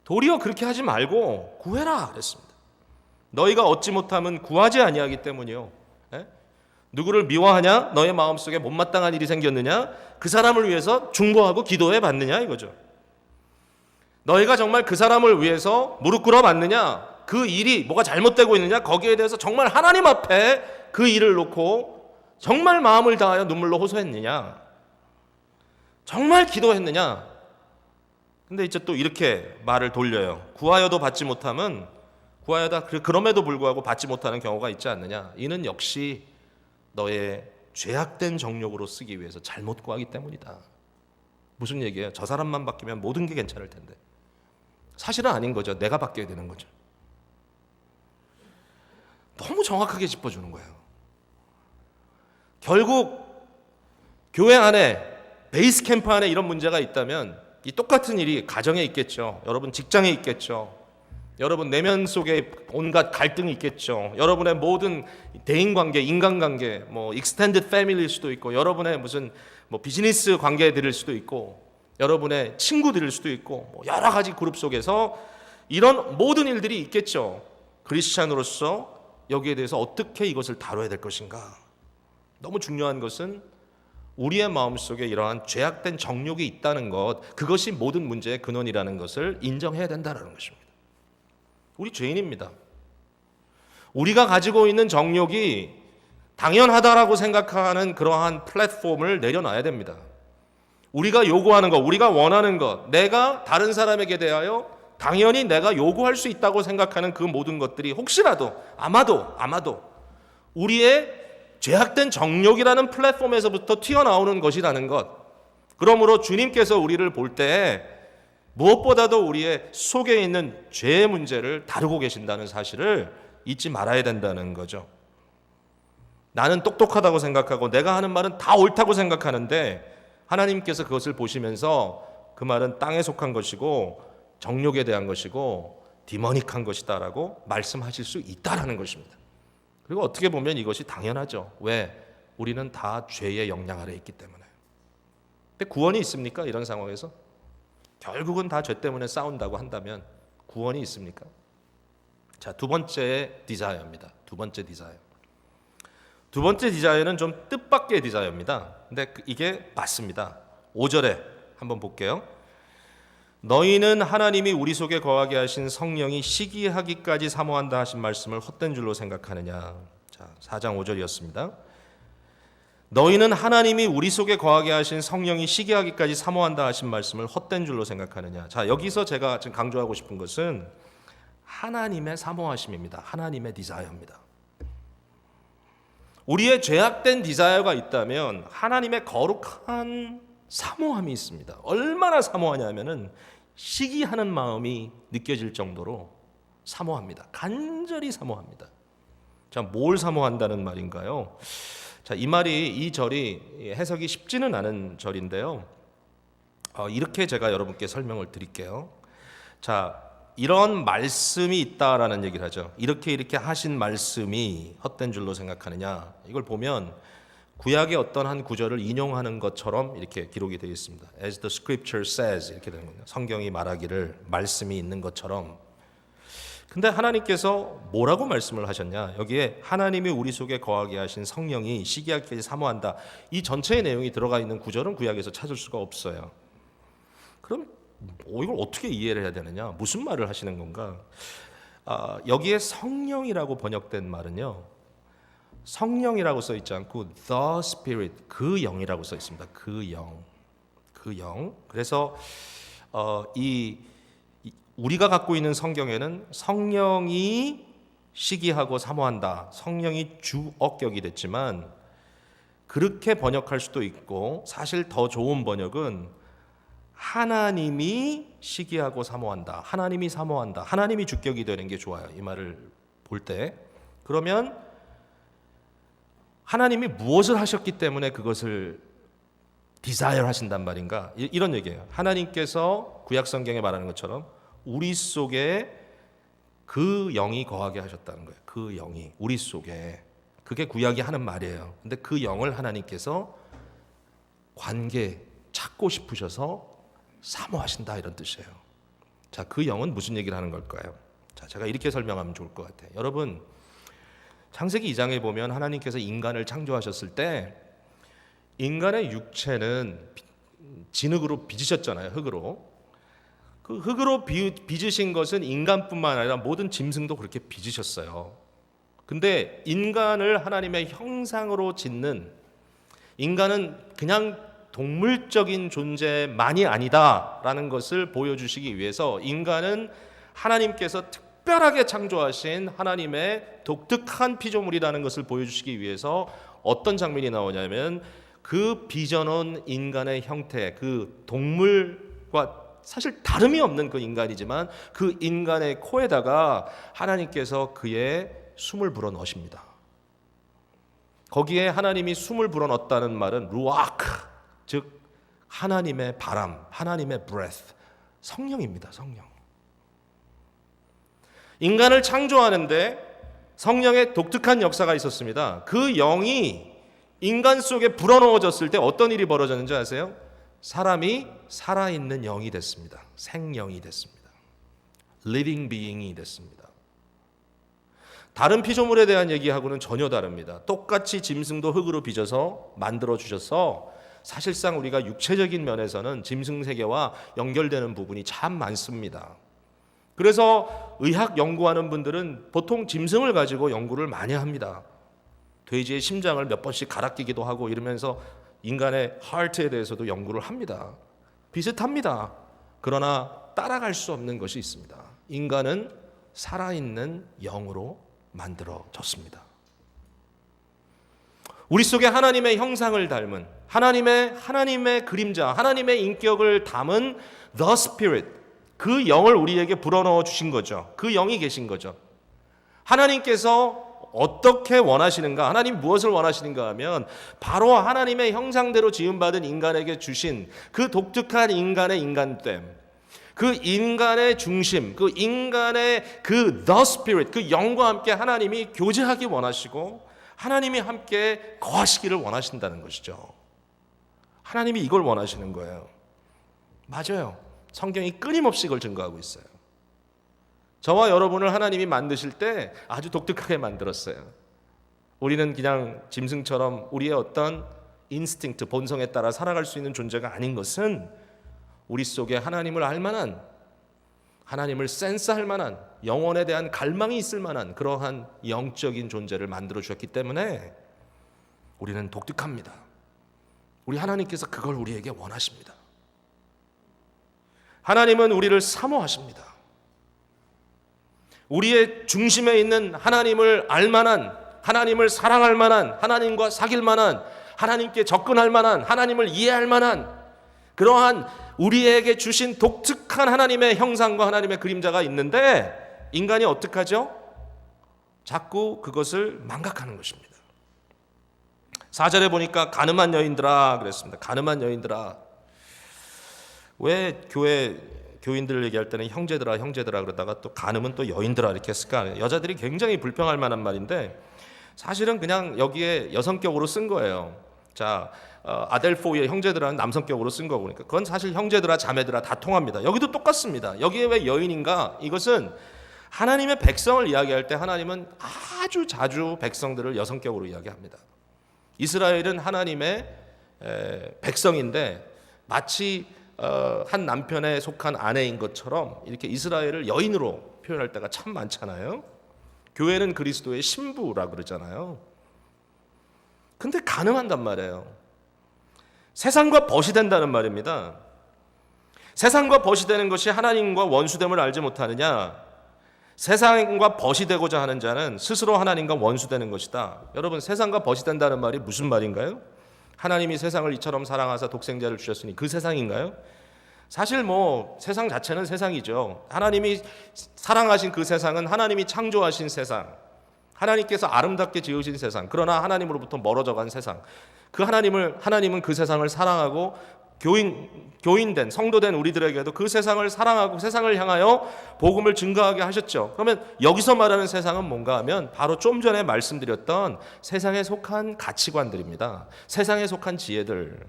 도리어 그렇게 하지 말고 구해라 그랬습니다. 너희가 얻지 못하면 구하지 아니하기 때문이요. 누구를 미워하냐? 너의 마음속에 못마땅한 일이 생겼느냐? 그 사람을 위해서 중보하고 기도해 봤느냐 이거죠. 너희가 정말 그 사람을 위해서 무릎 꿇어 봤느냐? 그 일이 뭐가 잘못되고 있느냐? 거기에 대해서 정말 하나님 앞에 그 일을 놓고 정말 마음을 다하여 눈물로 호소했느냐? 정말 기도했느냐? 근데 이제 또 이렇게 말을 돌려요. 구하여도 받지 못하면 구하여다 그럼에도 불구하고 받지 못하는 경우가 있지 않느냐? 이는 역시 너의 죄악된 정욕으로 쓰기 위해서 잘못 구하기 때문이다. 무슨 얘기예요? 저 사람만 바뀌면 모든 게 괜찮을 텐데. 사실은 아닌 거죠. 내가 바뀌어야 되는 거죠. 너무 정확하게 짚어주는 거예요. 결국 교회 안에, 베이스 캠프 안에 이런 문제가 있다면 이 똑같은 일이 가정에 있겠죠. 여러분 직장에 있겠죠. 여러분 내면 속에 온갖 갈등이 있겠죠. 여러분의 모든 대인관계, 인간관계, extended family일 수도 있고, 여러분의 무슨 비즈니스 관계들일 수도 있고, 여러분의 친구들일 수도 있고, 여러 가지 그룹 속에서 이런 모든 일들이 있겠죠. 크리스찬으로서 여기에 대해서 어떻게 이것을 다뤄야 될 것인가? 너무 중요한 것은 우리의 마음속에 이러한 죄악된 정욕이 있다는 것, 그것이 모든 문제의 근원이라는 것을 인정해야 된다는 것입니다. 우리 죄인입니다. 우리가 가지고 있는 정욕이 당연하다라고 생각하는 그러한 플랫폼을 내려놔야 됩니다. 우리가 요구하는 것, 우리가 원하는 것, 내가 다른 사람에게 대하여 당연히 내가 요구할 수 있다고 생각하는 그 모든 것들이 혹시라도 아마도 우리의 죄악된 정욕이라는 플랫폼에서부터 튀어나오는 것이라는 것. 그러므로 주님께서 우리를 볼 때 무엇보다도 우리의 속에 있는 죄의 문제를 다루고 계신다는 사실을 잊지 말아야 된다는 거죠. 나는 똑똑하다고 생각하고 내가 하는 말은 다 옳다고 생각하는데 하나님께서 그것을 보시면서 그 말은 땅에 속한 것이고 정욕에 대한 것이고 디모닉한 것이다라고 말씀하실 수 있다라는 것입니다. 그리고 어떻게 보면 이것이 당연하죠. 왜? 우리는 다 죄의 영향 아래에 있기 때문에. 근데 구원이 있습니까? 이런 상황에서? 결국은 다 죄 때문에 싸운다고 한다면 구원이 있습니까? 자, 두 번째 디자이어입니다. 두 번째 디자이어. 두 번째 디자이어는 좀 뜻밖의 디자이어입니다. 근데 이게 맞습니다. 5절에 한번 볼게요. 너희는 하나님이 우리 속에 거하게 하신 성령이 시기하기까지 사모한다 하신 말씀을 헛된 줄로 생각하느냐. 자, 4장 5절이었습니다. 너희는 하나님이 우리 속에 거하게 하신 성령이 시기하기까지 사모한다 하신 말씀을 헛된 줄로 생각하느냐. 자, 여기서 제가 지금 강조하고 싶은 것은 하나님의 사모하심입니다. 하나님의 디자이어입니다. 우리의 죄악된 디자이어가 있다면 하나님의 거룩한 사모함이 있습니다. 얼마나 사모하냐면은 시기하는 마음이 느껴질 정도로 사모합니다. 간절히 사모합니다. 자, 뭘 사모한다는 말인가요? 자, 이 절이 해석이 쉽지는 않은 절인데요. 이렇게 제가 여러분께 설명을 드릴게요. 자, 이런 말씀이 있다라는 얘기를 하죠. 이렇게 하신 말씀이 헛된 줄로 생각하느냐. 이걸 보면 구약의 어떤 한 구절을 인용하는 것처럼 이렇게 기록이 되어 있습니다. As the scripture says 이렇게 되는 거예요. 성경이 말하기를 말씀이 있는 것처럼. 근데 하나님께서 뭐라고 말씀을 하셨냐? 여기에 하나님이 우리 속에 거하게 하신 성령이 시기하기까지 사모한다. 이 전체의 내용이 들어가 있는 구절은 구약에서 찾을 수가 없어요. 그럼 이걸 어떻게 이해를 해야 되느냐? 무슨 말을 하시는 건가? 여기에 성령이라고 번역된 말은요. 성령이라고 써 있지 않고 the spirit, 그 영이라고 써 있습니다. 그 영. 그래서 우리가 갖고 있는 성경에는 성령이 시기하고 사모한다. 성령이 주어격이 됐지만 그렇게 번역할 수도 있고 사실 더 좋은 번역은 하나님이 시기하고 사모한다. 하나님이 사모한다. 하나님이 주격이 되는 게 좋아요. 이 말을 볼 때. 그러면 하나님이 무엇을 하셨기 때문에 그것을 디자이어 하신단 말인가? 이런 얘기예요. 하나님께서 구약 성경에 말하는 것처럼 우리 속에 그 영이 거하게 하셨다는 거예요. 그 영이 우리 속에. 그게 구약이 하는 말이에요. 근데 그 영을 하나님께서 관계 찾고 싶으셔서 사모하신다 이런 뜻이에요. 자, 그 영은 무슨 얘기를 하는 걸까요? 자, 제가 이렇게 설명하면 좋을 것 같아요. 여러분, 창세기 2장에 보면 하나님께서 인간을 창조하셨을 때 인간의 육체는 진흙으로 빚으셨잖아요. 흙으로. 그 흙으로 빚으신 것은 인간뿐만 아니라 모든 짐승도 그렇게 빚으셨어요. 근데 인간을 하나님의 형상으로 짓는 인간은 그냥 동물적인 존재만이 아니다라는 것을 보여주시기 위해서 인간은 하나님께서 특별하게 창조하신 하나님의 독특한 피조물이라는 것을 보여주시기 위해서 어떤 장면이 나오냐면 그 빚어놓은 인간의 형태, 그 동물과 사실 다름이 없는 그 인간이지만 그 인간의 코에다가 하나님께서 그의 숨을 불어 넣으십니다. 거기에 하나님이 숨을 불어 넣었다는 말은 루아크, 즉 하나님의 바람, 하나님의 breath, 성령입니다. 성령. 인간을 창조하는데 성령의 독특한 역사가 있었습니다. 그 영이 인간 속에 불어넣어졌을 때 어떤 일이 벌어졌는지 아세요? 사람이 살아있는 영이 됐습니다. 생명이 됐습니다. living being이 됐습니다. 다른 피조물에 대한 얘기하고는 전혀 다릅니다. 똑같이 짐승도 흙으로 빚어서 만들어 주셔서 사실상 우리가 육체적인 면에서는 짐승 세계와 연결되는 부분이 참 많습니다. 그래서 의학 연구하는 분들은 보통 짐승을 가지고 연구를 많이 합니다. 돼지의 심장을 몇 번씩 갈아 끼기도 하고 이러면서 인간의 하트에 대해서도 연구를 합니다. 비슷합니다. 그러나 따라갈 수 없는 것이 있습니다. 인간은 살아있는 영으로 만들어졌습니다. 우리 속에 하나님의 형상을 닮은 하나님의 그림자, 하나님의 인격을 담은 The Spirit, 그 영을 우리에게 불어넣어 주신 거죠. 그 영이 계신 거죠. 하나님께서 어떻게 원하시는가? 하나님 무엇을 원하시는가 하면 바로 하나님의 형상대로 지음받은 인간에게 주신 그 독특한 인간의 인간됨, 그 인간의 중심, 그 인간의 그 The Spirit, 그 영과 함께 하나님이 교제하기 원하시고 하나님이 함께 거하시기를 원하신다는 것이죠. 하나님이 이걸 원하시는 거예요. 맞아요. 성경이 끊임없이 이걸 증거하고 있어요. 저와 여러분을 하나님이 만드실 때 아주 독특하게 만들었어요. 우리는 그냥 짐승처럼 우리의 어떤 인스팅트, 본성에 따라 살아갈 수 있는 존재가 아닌 것은 우리 속에 하나님을 알 만한, 하나님을 센스할 만한, 영혼에 대한 갈망이 있을 만한 그러한 영적인 존재를 만들어 주셨기 때문에 우리는 독특합니다. 우리 하나님께서 그걸 우리에게 원하십니다. 하나님은 우리를 사모하십니다. 우리의 중심에 있는 하나님을 알 만한, 하나님을 사랑할 만한, 하나님과 사귈 만한, 하나님께 접근할 만한, 하나님을 이해할 만한 그러한 우리에게 주신 독특한 하나님의 형상과 하나님의 그림자가 있는데 인간이 어떻게 하죠? 자꾸 그것을 망각하는 것입니다. 4절에 보니까 가늠한 여인들아 그랬습니다. 가늠한 여인들아. 왜 교인들 얘기할 때는 형제들아 그러다가 또 가늠은 또 여인들아 이렇게 했을까? 여자들이 굉장히 불평할 만한 말인데 사실은 그냥 여기에 여성격으로 쓴 거예요. 자, 아델포이의 형제들아는 남성격으로 쓴 거고 그러니까 그건 사실 형제들아 자매들아 다 통합니다. 여기도 똑같습니다. 여기에 왜 여인인가? 이것은 하나님의 백성을 이야기할 때 하나님은 아주 자주 백성들을 여성격으로 이야기합니다. 이스라엘은 하나님의 백성인데 마치 한 남편에 속한 아내인 것처럼 이렇게 이스라엘을 여인으로 표현할 때가 참 많잖아요. 교회는 그리스도의 신부라 그러잖아요. 근데 가늠한단 말이에요. 세상과 벗이 된다는 말입니다. 세상과 벗이 되는 것이 하나님과 원수됨을 알지 못하느냐? 세상과 벗이 되고자 하는 자는 스스로 하나님과 원수되는 것이다. 여러분, 세상과 벗이 된다는 말이 무슨 말인가요? 하나님이 세상을 이처럼 사랑하사 독생자를 주셨으니 그 세상인가요? 사실 세상 자체는 세상이죠. 하나님이 사랑하신 그 세상은 하나님이 창조하신 세상, 하나님께서 아름답게 지으신 세상, 그러나 하나님으로부터 멀어져 간 세상. 하나님은 그 세상을 사랑하고 교인된 성도된 우리들에게도 그 세상을 사랑하고 세상을 향하여 복음을 증거하게 하셨죠. 그러면 여기서 말하는 세상은 뭔가 하면 바로 좀 전에 말씀드렸던 세상에 속한 가치관들입니다. 세상에 속한 지혜들,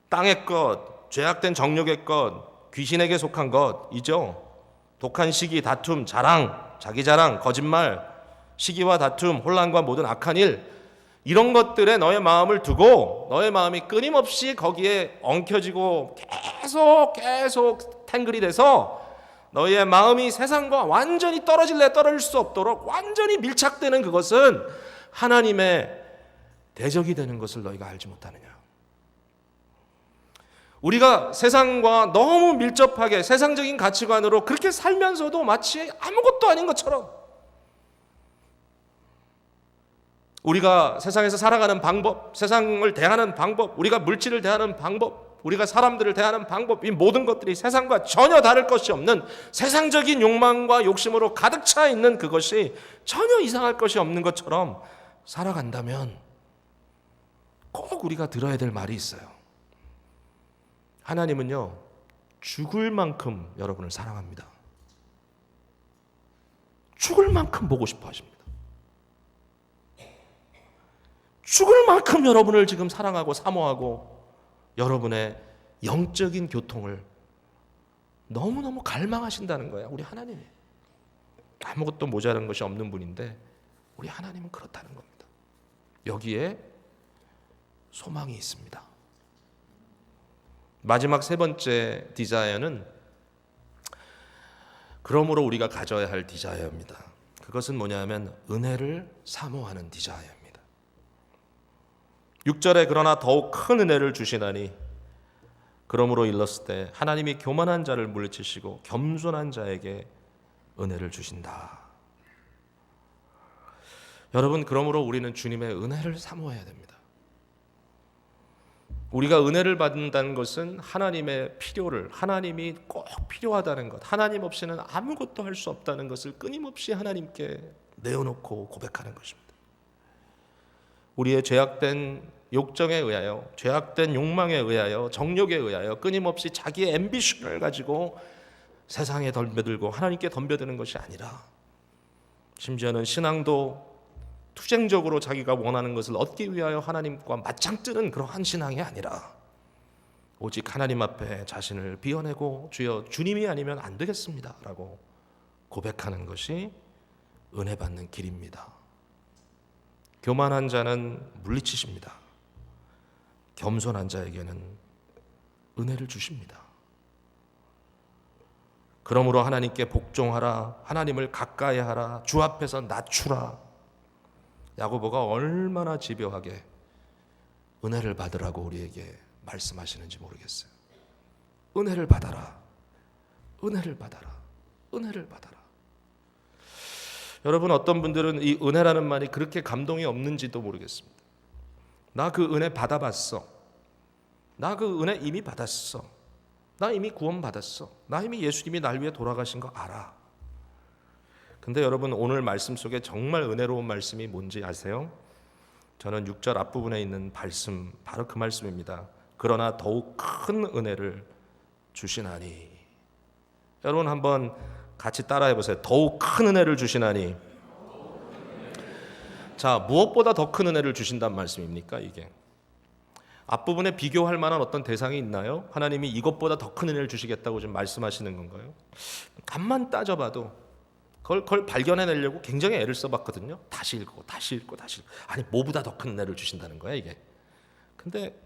땅의 것, 죄악된 정욕의 것, 귀신에게 속한 것이죠. 독한 시기, 다툼, 자랑, 자기 자랑, 거짓말, 시기와 다툼, 혼란과 모든 악한 일, 이런 것들에 너의 마음을 두고 너의 마음이 끊임없이 거기에 엉켜지고 계속 탱글이 돼서 너의 마음이 세상과 완전히 떨어질 수 없도록 완전히 밀착되는 그것은 하나님의 대적이 되는 것을 너희가 알지 못하느냐. 우리가 세상과 너무 밀접하게 세상적인 가치관으로 그렇게 살면서도 마치 아무것도 아닌 것처럼 우리가 세상에서 살아가는 방법, 세상을 대하는 방법, 우리가 물질을 대하는 방법, 우리가 사람들을 대하는 방법, 이 모든 것들이 세상과 전혀 다를 것이 없는 세상적인 욕망과 욕심으로 가득 차 있는 그것이 전혀 이상할 것이 없는 것처럼 살아간다면 꼭 우리가 들어야 될 말이 있어요. 하나님은요, 죽을 만큼 여러분을 사랑합니다. 죽을 만큼 보고 싶어 하십니다. 죽을 만큼 여러분을 지금 사랑하고 사모하고 여러분의 영적인 교통을 너무너무 갈망하신다는 거예요. 우리 하나님이 아무것도 모자란 것이 없는 분인데 우리 하나님은 그렇다는 겁니다. 여기에 소망이 있습니다. 마지막 세 번째 디자이어는 그러므로 우리가 가져야 할 디자이어입니다. 그것은 뭐냐면 은혜를 사모하는 디자이어입니다. 6절에 그러나 더욱 큰 은혜를 주시나니 그러므로 일렀을 때 하나님이 교만한 자를 물리치시고 겸손한 자에게 은혜를 주신다. 여러분, 그러므로 우리는 주님의 은혜를 사모해야 됩니다. 우리가 은혜를 받는다는 것은 하나님의 필요를, 하나님이 꼭 필요하다는 것, 하나님 없이는 아무것도 할 수 없다는 것을 끊임없이 하나님께 내어놓고 고백하는 것입니다. 우리의 죄악된 욕정에 의하여, 죄악된 욕망에 의하여, 정욕에 의하여 끊임없이 자기의 앰비션을 가지고 세상에 덤벼들고 하나님께 덤벼드는 것이 아니라, 심지어는 신앙도 투쟁적으로 자기가 원하는 것을 얻기 위하여 하나님과 맞짱 뜨는 그러한 신앙이 아니라 오직 하나님 앞에 자신을 비워내고 주여 주님이 아니면 안 되겠습니다 라고 고백하는 것이 은혜 받는 길입니다. 교만한 자는 물리치십니다. 겸손한 자에게는 은혜를 주십니다. 그러므로 하나님께 복종하라, 하나님을 가까이 하라, 주 앞에서 낮추라. 야고보가 얼마나 집요하게 은혜를 받으라고 우리에게 말씀하시는지 모르겠어요. 은혜를 받아라, 은혜를 받아라, 은혜를 받아라. 여러분, 어떤 분들은 이 은혜라는 말이 그렇게 감동이 없는지도 모르겠습니다. 나 그 은혜 받아봤어. 나 그 은혜 이미 받았어. 나 이미 구원받았어. 나 이미 예수님이 날 위해 돌아가신 거 알아. 근데 여러분, 오늘 말씀 속에 정말 은혜로운 말씀이 뭔지 아세요? 저는 6절 앞부분에 있는 말씀, 바로 그 말씀입니다. 그러나 더욱 큰 은혜를 주시나니. 여러분 한번 같이 따라해 보세요. 더욱 큰 은혜를 주시나니. 자, 무엇보다 더 큰 은혜를 주신다는 말씀입니까? 이게 앞부분에 비교할 만한 어떤 대상이 있나요? 하나님이 이것보다 더 큰 은혜를 주시겠다고 지금 말씀하시는 건가요? 간만 따져봐도 그걸 발견해내려고 굉장히 애를 써봤거든요. 다시 읽고 다시 읽고 다시 읽고. 아니, 뭐보다 더 큰 은혜를 주신다는 거야 이게. 근데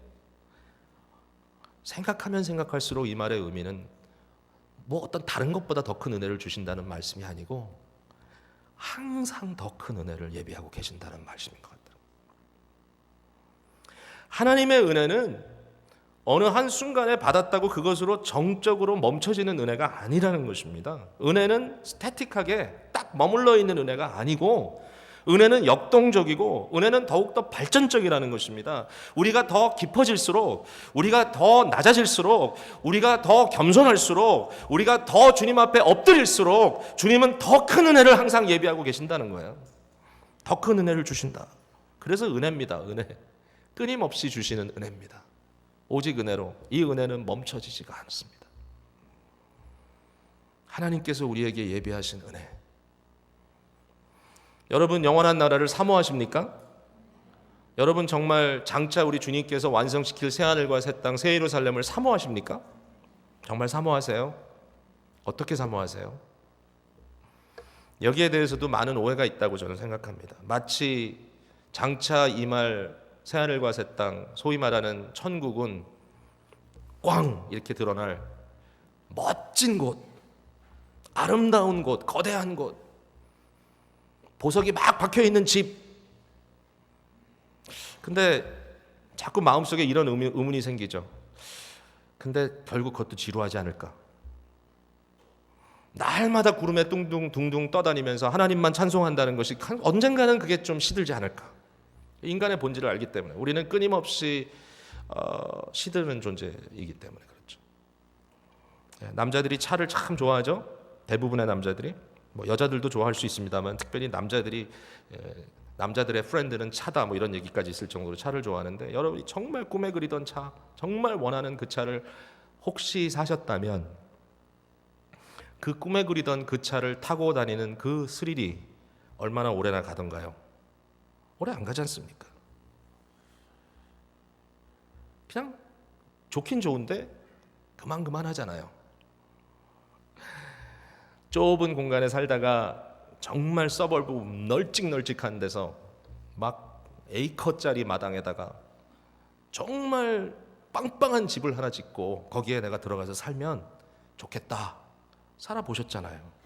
생각하면 생각할수록 이 말의 의미는 뭐 어떤 다른 것보다 더 큰 은혜를 주신다는 말씀이 아니고 항상 더 큰 은혜를 예비하고 계신다는 말씀인 것 같아요. 하나님의 은혜는 어느 한순간에 받았다고 그것으로 정적으로 멈춰지는 은혜가 아니라는 것입니다. 은혜는 스태틱하게 딱 머물러 있는 은혜가 아니고 은혜는 역동적이고 은혜는 더욱더 발전적이라는 것입니다. 우리가 더 깊어질수록, 우리가 더 낮아질수록, 우리가 더 겸손할수록, 우리가 더 주님 앞에 엎드릴수록 주님은 더 큰 은혜를 항상 예비하고 계신다는 거예요. 더 큰 은혜를 주신다. 그래서 은혜입니다. 은혜. 끊임없이 주시는 은혜입니다. 오직 은혜로. 이 은혜는 멈춰지지가 않습니다. 하나님께서 우리에게 예비하신 은혜. 여러분, 영원한 나라를 사모하십니까? 여러분, 정말 장차 우리 주님께서 완성시킬 새하늘과 새 땅, 새 예루살렘을 사모하십니까? 정말 사모하세요? 어떻게 사모하세요? 여기에 대해서도 많은 오해가 있다고 저는 생각합니다. 마치 장차 임할 새하늘과 새 땅, 소위 말하는 천국은 꽝 이렇게 드러날 멋진 곳, 아름다운 곳, 거대한 곳, 보석이 막 박혀있는 집. 근데 자꾸 마음속에 이런 의문이 생기죠. 근데 결국 그것도 지루하지 않을까? 날마다 구름에 둥둥 떠다니면서 하나님만 찬송한다는 것이 언젠가는 그게 좀 시들지 않을까? 인간의 본질을 알기 때문에 우리는 끊임없이 시드는 존재이기 때문에 그렇죠. 남자들이 차를 참 좋아하죠. 대부분의 남자들이. 뭐 여자들도 좋아할 수 있습니다만 특별히 남자들의 프렌드는 차다 뭐 이런 얘기까지 있을 정도로 차를 좋아하는데, 여러분이 정말 꿈에 그리던 차, 정말 원하는 그 차를 혹시 사셨다면 그 꿈에 그리던 그 차를 타고 다니는 그 스릴이 얼마나 오래나 가던가요? 오래 안 가지 않습니까? 그냥 좋긴 좋은데 그만 하잖아요. 좁은 공간에 살다가 정말 서벌브 널찍널찍한 데서 막 A컷짜리 마당에다가 정말 빵빵한 집을 하나 짓고 거기에 내가 들어가서 살면 좋겠다. 살아보셨잖아요.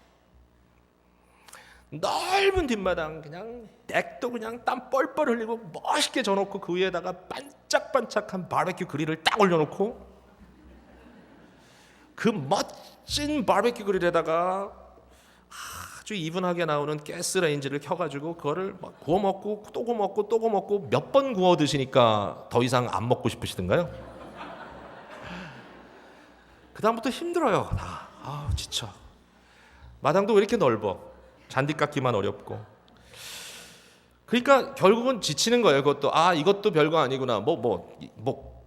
넓은 뒷마당 그냥 덱도 그냥 땀 뻘뻘 흘리고 멋있게 져놓고 그 위에다가 반짝반짝한 바베큐 그릴을 딱 올려놓고 그 멋진 바베큐 그릴에다가 아주 이분하게 나오는 가스레인지를 켜가지고 그거를 막 구워 먹고 또 구워 먹고 또 구워 먹고 몇 번 구워 드시니까 더 이상 안 먹고 싶으시던가요? 그 다음부터 힘들어요. 다 지쳐. 마당도 왜 이렇게 넓어? 잔디 깎기만 어렵고 그러니까 결국은 지치는 거예요. 그것도 이것도 별거 아니구나.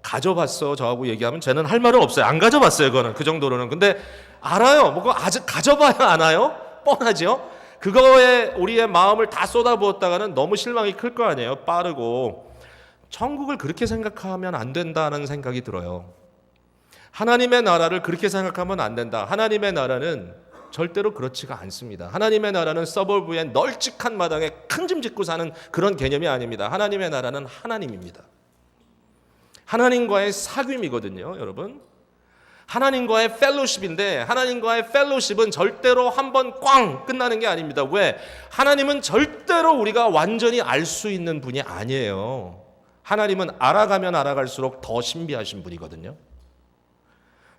가져봤어 저하고 얘기하면 쟤는 할 말은 없어요. 안 가져봤어요. 그거는 그 정도로는. 근데 알아요. 그거 아직 가져봐야 아나요? 뻔하죠. 그거에 우리의 마음을 다 쏟아부었다가는 너무 실망이 클 거 아니에요. 빠르고. 천국을 그렇게 생각하면 안 된다는 생각이 들어요. 하나님의 나라를 그렇게 생각하면 안 된다. 하나님의 나라는 절대로 그렇지가 않습니다. 하나님의 나라는 서버브의 널찍한 마당에 큰 짐 짓고 사는 그런 개념이 아닙니다. 하나님의 나라는 하나님입니다. 하나님과의 사귐이거든요, 여러분. 하나님과의 펠로십인데 하나님과의 펠로십은 절대로 한번 꽝 끝나는 게 아닙니다. 왜? 하나님은 절대로 우리가 완전히 알 수 있는 분이 아니에요. 하나님은 알아가면 알아갈수록 더 신비하신 분이거든요.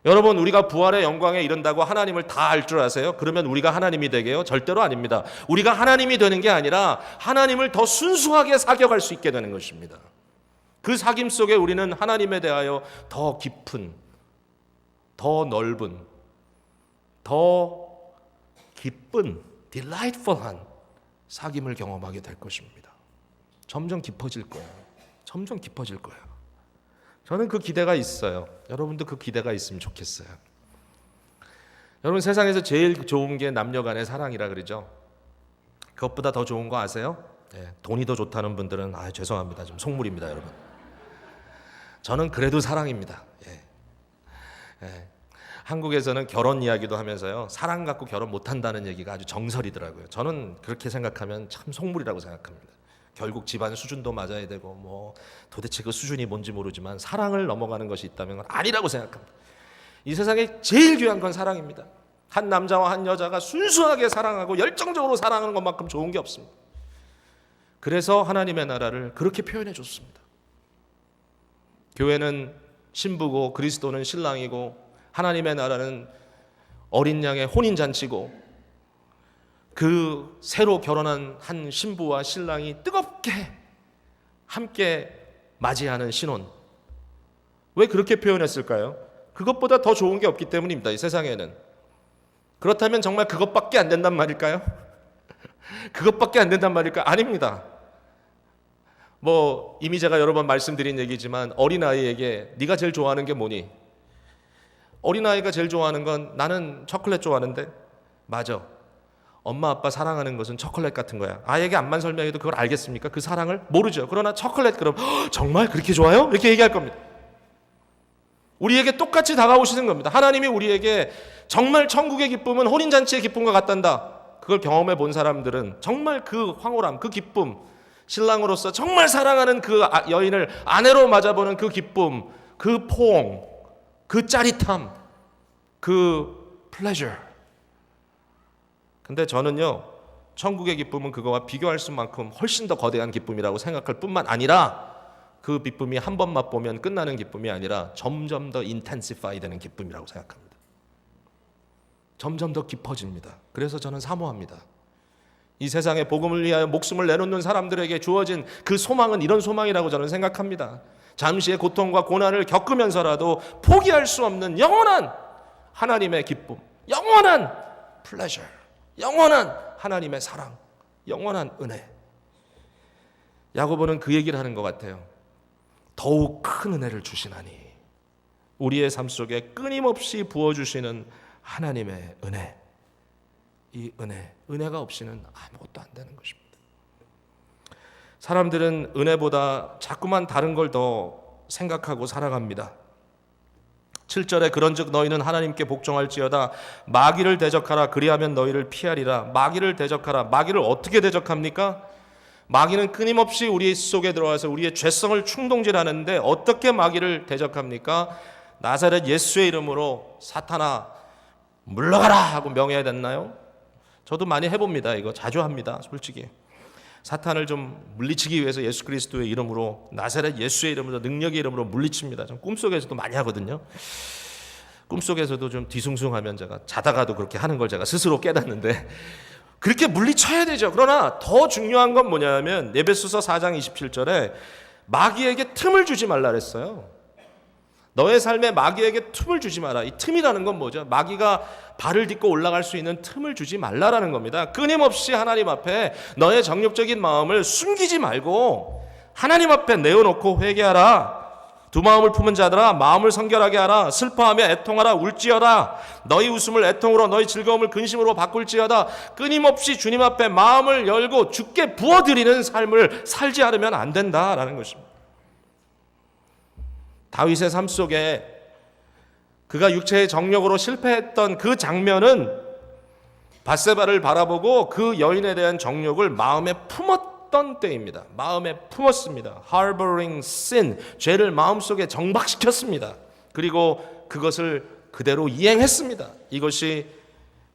여러분, 우리가 부활의 영광에 이른다고 하나님을 다 알 줄 아세요? 그러면 우리가 하나님이 되게요? 절대로 아닙니다. 우리가 하나님이 되는 게 아니라 하나님을 더 순수하게 사격할 수 있게 되는 것입니다. 그 사귐 속에 우리는 하나님에 대하여 더 깊은, 더 넓은, 더 기쁜, delightful한 사귐을 경험하게 될 것입니다. 점점 깊어질 거예요. 점점 깊어질 거예요. 저는 그 기대가 있어요. 여러분도 그 기대가 있으면 좋겠어요. 여러분, 세상에서 제일 좋은 게 남녀 간의 사랑이라 그러죠. 그것보다 더 좋은 거 아세요? 돈이 더 좋다는 분들은 죄송합니다. 좀 속물입니다, 여러분. 저는 그래도 사랑입니다. 한국에서는 결혼 이야기도 하면서요, 사랑 갖고 결혼 못한다는 얘기가 아주 정설이더라고요. 저는 그렇게 생각하면 참 속물이라고 생각합니다. 결국 집안 수준도 맞아야 되고 도대체 그 수준이 뭔지 모르지만 사랑을 넘어가는 것이 있다면 아니라고 생각합니다. 이 세상에 제일 귀한 건 사랑입니다. 한 남자와 한 여자가 순수하게 사랑하고 열정적으로 사랑하는 것만큼 좋은 게 없습니다. 그래서 하나님의 나라를 그렇게 표현해 줬습니다. 교회는 신부고 그리스도는 신랑이고 하나님의 나라는 어린 양의 혼인잔치고 그 새로 결혼한 한 신부와 신랑이 뜨겁게 함께 맞이하는 신혼. 왜 그렇게 표현했을까요? 그것보다 더 좋은 게 없기 때문입니다. 이 세상에는. 그렇다면 정말 그것밖에 안 된단 말일까요? 그것밖에 안 된단 말일까요? 아닙니다. 이미 제가 여러 번 말씀드린 얘기지만 어린아이에게 네가 제일 좋아하는 게 뭐니? 어린아이가 제일 좋아하는 건 나는 초콜릿 좋아하는데. 맞아. 엄마 아빠 사랑하는 것은 초콜릿 같은 거야. 아이에게 암만 설명해도 그걸 알겠습니까? 그 사랑을? 모르죠. 그러나 초콜릿 그럼 정말 그렇게 좋아요? 이렇게 얘기할 겁니다. 우리에게 똑같이 다가오시는 겁니다. 하나님이 우리에게 정말 천국의 기쁨은 혼인잔치의 기쁨과 같단다. 그걸 경험해 본 사람들은 정말 그 황홀함, 그 기쁨, 신랑으로서 정말 사랑하는 그 여인을 아내로 맞아보는 그 기쁨, 그 포옹, 그 짜릿함, 그 플레저. 근데 저는요, 천국의 기쁨은 그거와 비교할 수만큼 훨씬 더 거대한 기쁨이라고 생각할 뿐만 아니라 그 기쁨이 한 번 맛보면 끝나는 기쁨이 아니라 점점 더 인텐시파이 되는 기쁨이라고 생각합니다. 점점 더 깊어집니다. 그래서 저는 사모합니다. 이 세상에 복음을 위하여 목숨을 내놓는 사람들에게 주어진 그 소망은 이런 소망이라고 저는 생각합니다. 잠시의 고통과 고난을 겪으면서라도 포기할 수 없는 영원한 하나님의 기쁨, 영원한 플레저, 영원한 하나님의 사랑, 영원한 은혜. 야고보는 그 얘기를 하는 것 같아요. 더욱 큰 은혜를 주시나니 우리의 삶 속에 끊임없이 부어주시는 하나님의 은혜. 이 은혜가 없이는 아무것도 안 되는 것입니다. 사람들은 은혜보다 자꾸만 다른 걸 더 생각하고 살아갑니다. 7절에 그런즉 너희는 하나님께 복종할지어다 마귀를 대적하라 그리하면 너희를 피하리라. 마귀를 대적하라. 마귀를 어떻게 대적합니까? 마귀는 끊임없이 우리 속에 들어와서 우리의 죄성을 충동질하는데 어떻게 마귀를 대적합니까? 나사렛 예수의 이름으로 사탄아 물러가라 하고 명해야 됐나요? 저도 많이 해봅니다. 이거 자주 합니다. 솔직히 사탄을 좀 물리치기 위해서 예수 그리스도의 이름으로 나사렛 예수의 이름으로 능력의 이름으로 물리칩니다. 좀 꿈속에서도 많이 하거든요. 꿈속에서도 좀 뒤숭숭하면 제가 자다가도 그렇게 하는 걸 제가 스스로 깨닫는데 그렇게 물리쳐야 되죠. 그러나 더 중요한 건 뭐냐면 에베소서 4장 27절에 마귀에게 틈을 주지 말라 그랬어요. 너의 삶에 마귀에게 틈을 주지 마라. 이 틈이라는 건 뭐죠? 마귀가 발을 딛고 올라갈 수 있는 틈을 주지 말라라는 겁니다. 끊임없이 하나님 앞에 너의 정욕적인 마음을 숨기지 말고 하나님 앞에 내어놓고 회개하라. 두 마음을 품은 자들아 마음을 성결하게 하라. 슬퍼하며 애통하라. 울지어다. 너희 웃음을 애통으로 너희 즐거움을 근심으로 바꿀지어다. 끊임없이 주님 앞에 마음을 열고 주께 부어드리는 삶을 살지 않으면 안 된다라는 것입니다. 다윗의 삶 속에 그가 육체의 정욕으로 실패했던 그 장면은 밧세바를 바라보고 그 여인에 대한 정욕을 마음에 품었던 때입니다. 마음에 품었습니다. harboring sin, 죄를 마음속에 정박시켰습니다. 그리고 그것을 그대로 이행했습니다. 이것이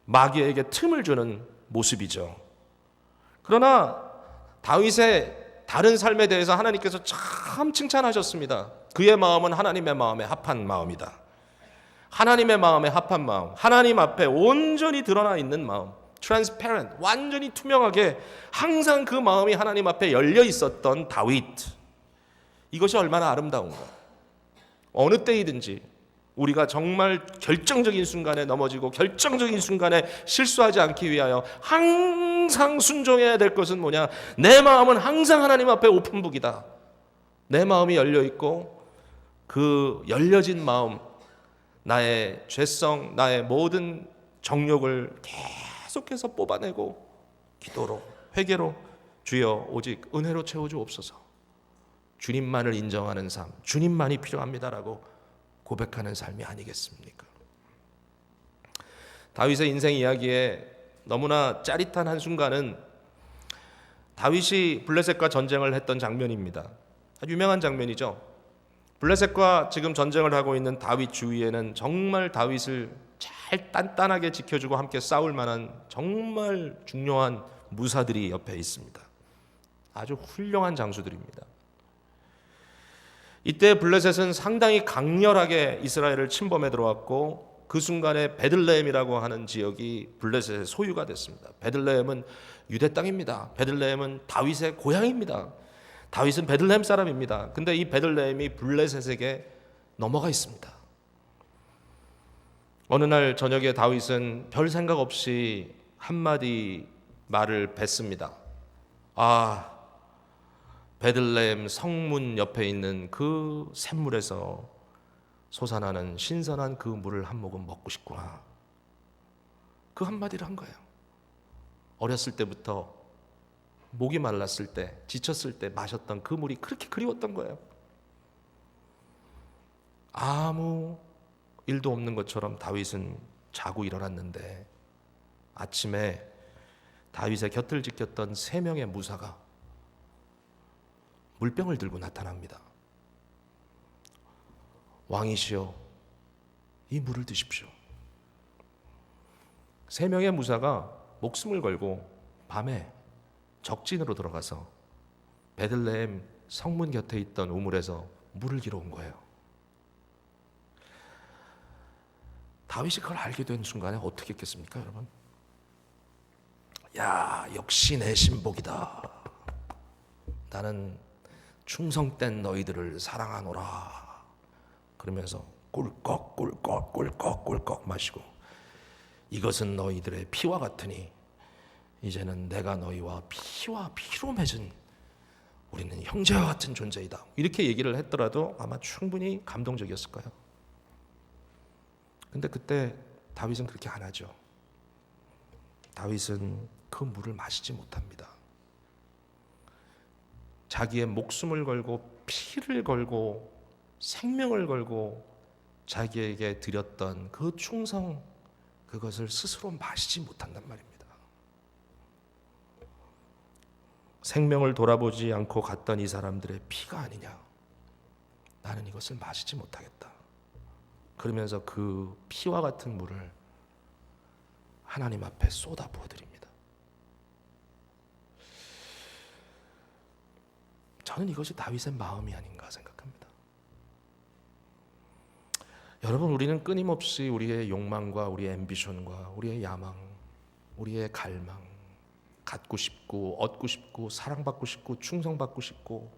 마귀에게 틈을 주는 모습이죠. 그러나 다윗의 다른 삶에 대해서 하나님께서 참 칭찬하셨습니다. 그의 마음은 하나님의 마음에 합한 마음이다. 하나님의 마음에 합한 마음, 하나님 앞에 온전히 드러나 있는 마음, transparent, 완전히 투명하게 항상 그 마음이 하나님 앞에 열려 있었던 다윗. 이것이 얼마나 아름다운가. 어느 때이든지 우리가 정말 결정적인 순간에 넘어지고 결정적인 순간에 실수하지 않기 위하여 항상 순종해야 될 것은 뭐냐? 내 마음은 항상 하나님 앞에 오픈북이다. 내 마음이 열려 있고 그 열려진 마음, 나의 죄성, 나의 모든 정욕을 계속해서 뽑아내고 기도로, 회개로 주여 오직 은혜로 채워주옵소서. 주님만을 인정하는 삶, 주님만이 필요합니다라고 고백하는 삶이 아니겠습니까? 다윗의 인생 이야기에 너무나 짜릿한 한순간은 다윗이 블레셋과 전쟁을 했던 장면입니다. 아주 유명한 장면이죠. 블레셋과 지금 전쟁을 하고 있는 다윗 주위에는 정말 다윗을 잘 단단하게 지켜주고 함께 싸울 만한 정말 중요한 무사들이 옆에 있습니다. 아주 훌륭한 장수들입니다. 이때 블레셋은 상당히 강렬하게 이스라엘을 침범해 들어왔고 그 순간에 베들레헴이라고 하는 지역이 블레셋의 소유가 됐습니다. 베들레헴은 유대 땅입니다. 베들레헴은 다윗의 고향입니다. 다윗은 베들레헴 사람입니다. 근데 이 베들레헴이 블레셋에게 넘어가 있습니다. 어느 날 저녁에 다윗은 별 생각 없이 한마디 말을 뱉습니다. 아, 베들레헴 성문 옆에 있는 그 샘물에서 솟아나는 신선한 그 물을 한 모금 먹고 싶구나. 그 한마디를 한 거예요. 어렸을 때부터 목이 말랐을 때, 지쳤을 때 마셨던 그 물이 그렇게 그리웠던 거예요. 아무 일도 없는 것처럼 다윗은 자고 일어났는데 아침에 다윗의 곁을 지켰던 3명의 무사가 물병을 들고 나타납니다. 왕이시여, 이 물을 드십시오. 3명의 무사가 목숨을 걸고 밤에 적진으로 들어가서 베들레헴 성문 곁에 있던 우물에서 물을 길어 온 거예요. 다윗이 그걸 알게 된 순간에 어떻게 했겠습니까, 여러분? 야, 역시 내 신복이다. 나는 충성된 너희들을 사랑하노라. 그러면서 꿀꺽 꿀꺽 꿀꺽 꿀꺽 마시고 이것은 너희들의 피와 같으니 이제는 내가 너희와 피와 피로 맺은 우리는 형제와 같은 존재이다. 이렇게 얘기를 했더라도 아마 충분히 감동적이었을 거예요. 근데 그때 다윗은 그렇게 안 하죠. 다윗은 그 물을 마시지 못합니다. 자기의 목숨을 걸고 피를 걸고 생명을 걸고 자기에게 드렸던 그 충성, 그것을 스스로 마시지 못한단 말입니다. 생명을 돌아보지 않고 갔던 이 사람들의 피가 아니냐. 나는 이것을 마시지 못하겠다. 그러면서 그 피와 같은 물을 하나님 앞에 쏟아 부어드립니다. 저는 이것이 다윗의 마음이 아닌가 생각합니다. 여러분, 우리는 끊임없이 우리의 욕망과 우리의 앰비션과 우리의 야망, 우리의 갈망, 갖고 싶고 얻고 싶고 사랑받고 싶고 충성받고 싶고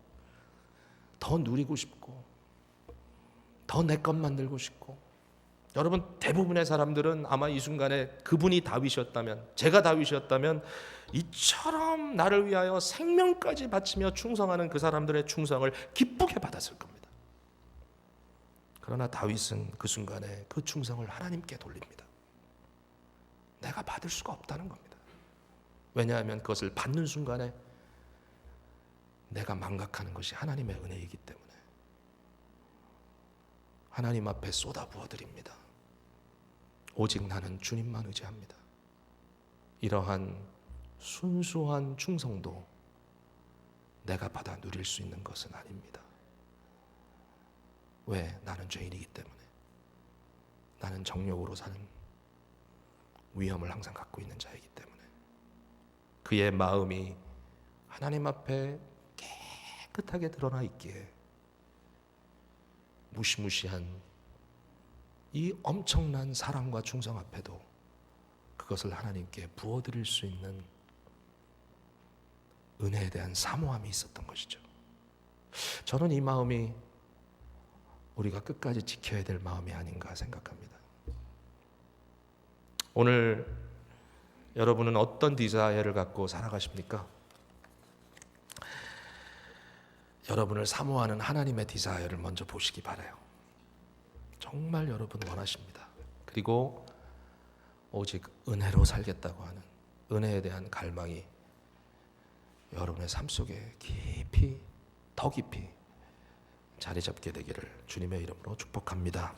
더 누리고 싶고 더 내 것 만들고 싶고. 여러분, 대부분의 사람들은 아마 이 순간에 그분이 다윗이었다면, 제가 다윗이었다면 이처럼 나를 위하여 생명까지 바치며 충성하는 그 사람들의 충성을 기쁘게 받았을 겁니다. 그러나 다윗은 그 순간에 그 충성을 하나님께 돌립니다. 내가 받을 수가 없다는 겁니다. 왜냐하면 그것을 받는 순간에 내가 망각하는 것이 하나님의 은혜이기 때문에 하나님 앞에 쏟아부어드립니다. 오직 나는 주님만 의지합니다. 이러한 순수한 충성도 내가 받아 누릴 수 있는 것은 아닙니다. 왜? 나는 죄인이기 때문에. 나는 정욕으로 사는 위험을 항상 갖고 있는 자이기 때문에. 그의 마음이 하나님 앞에 깨끗하게 드러나 있기에 무시무시한 이 엄청난 사랑과 충성 앞에도 그것을 하나님께 부어드릴 수 있는 은혜에 대한 사모함이 있었던 것이죠. 저는 이 마음이 우리가 끝까지 지켜야 될 마음이 아닌가 생각합니다. 오늘 여러분은 어떤 디자이어를 갖고 살아가십니까? 여러분을 사모하는 하나님의 디자이어를 먼저 보시기 바라요. 정말 여러분 원하십니다. 그리고 오직 은혜로 살겠다고 하는 은혜에 대한 갈망이 여러분의 삶 속에 깊이, 더 깊이 자리 잡게 되기를 주님의 이름으로 축복합니다.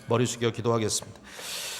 머리 숙여 기도하겠습니다.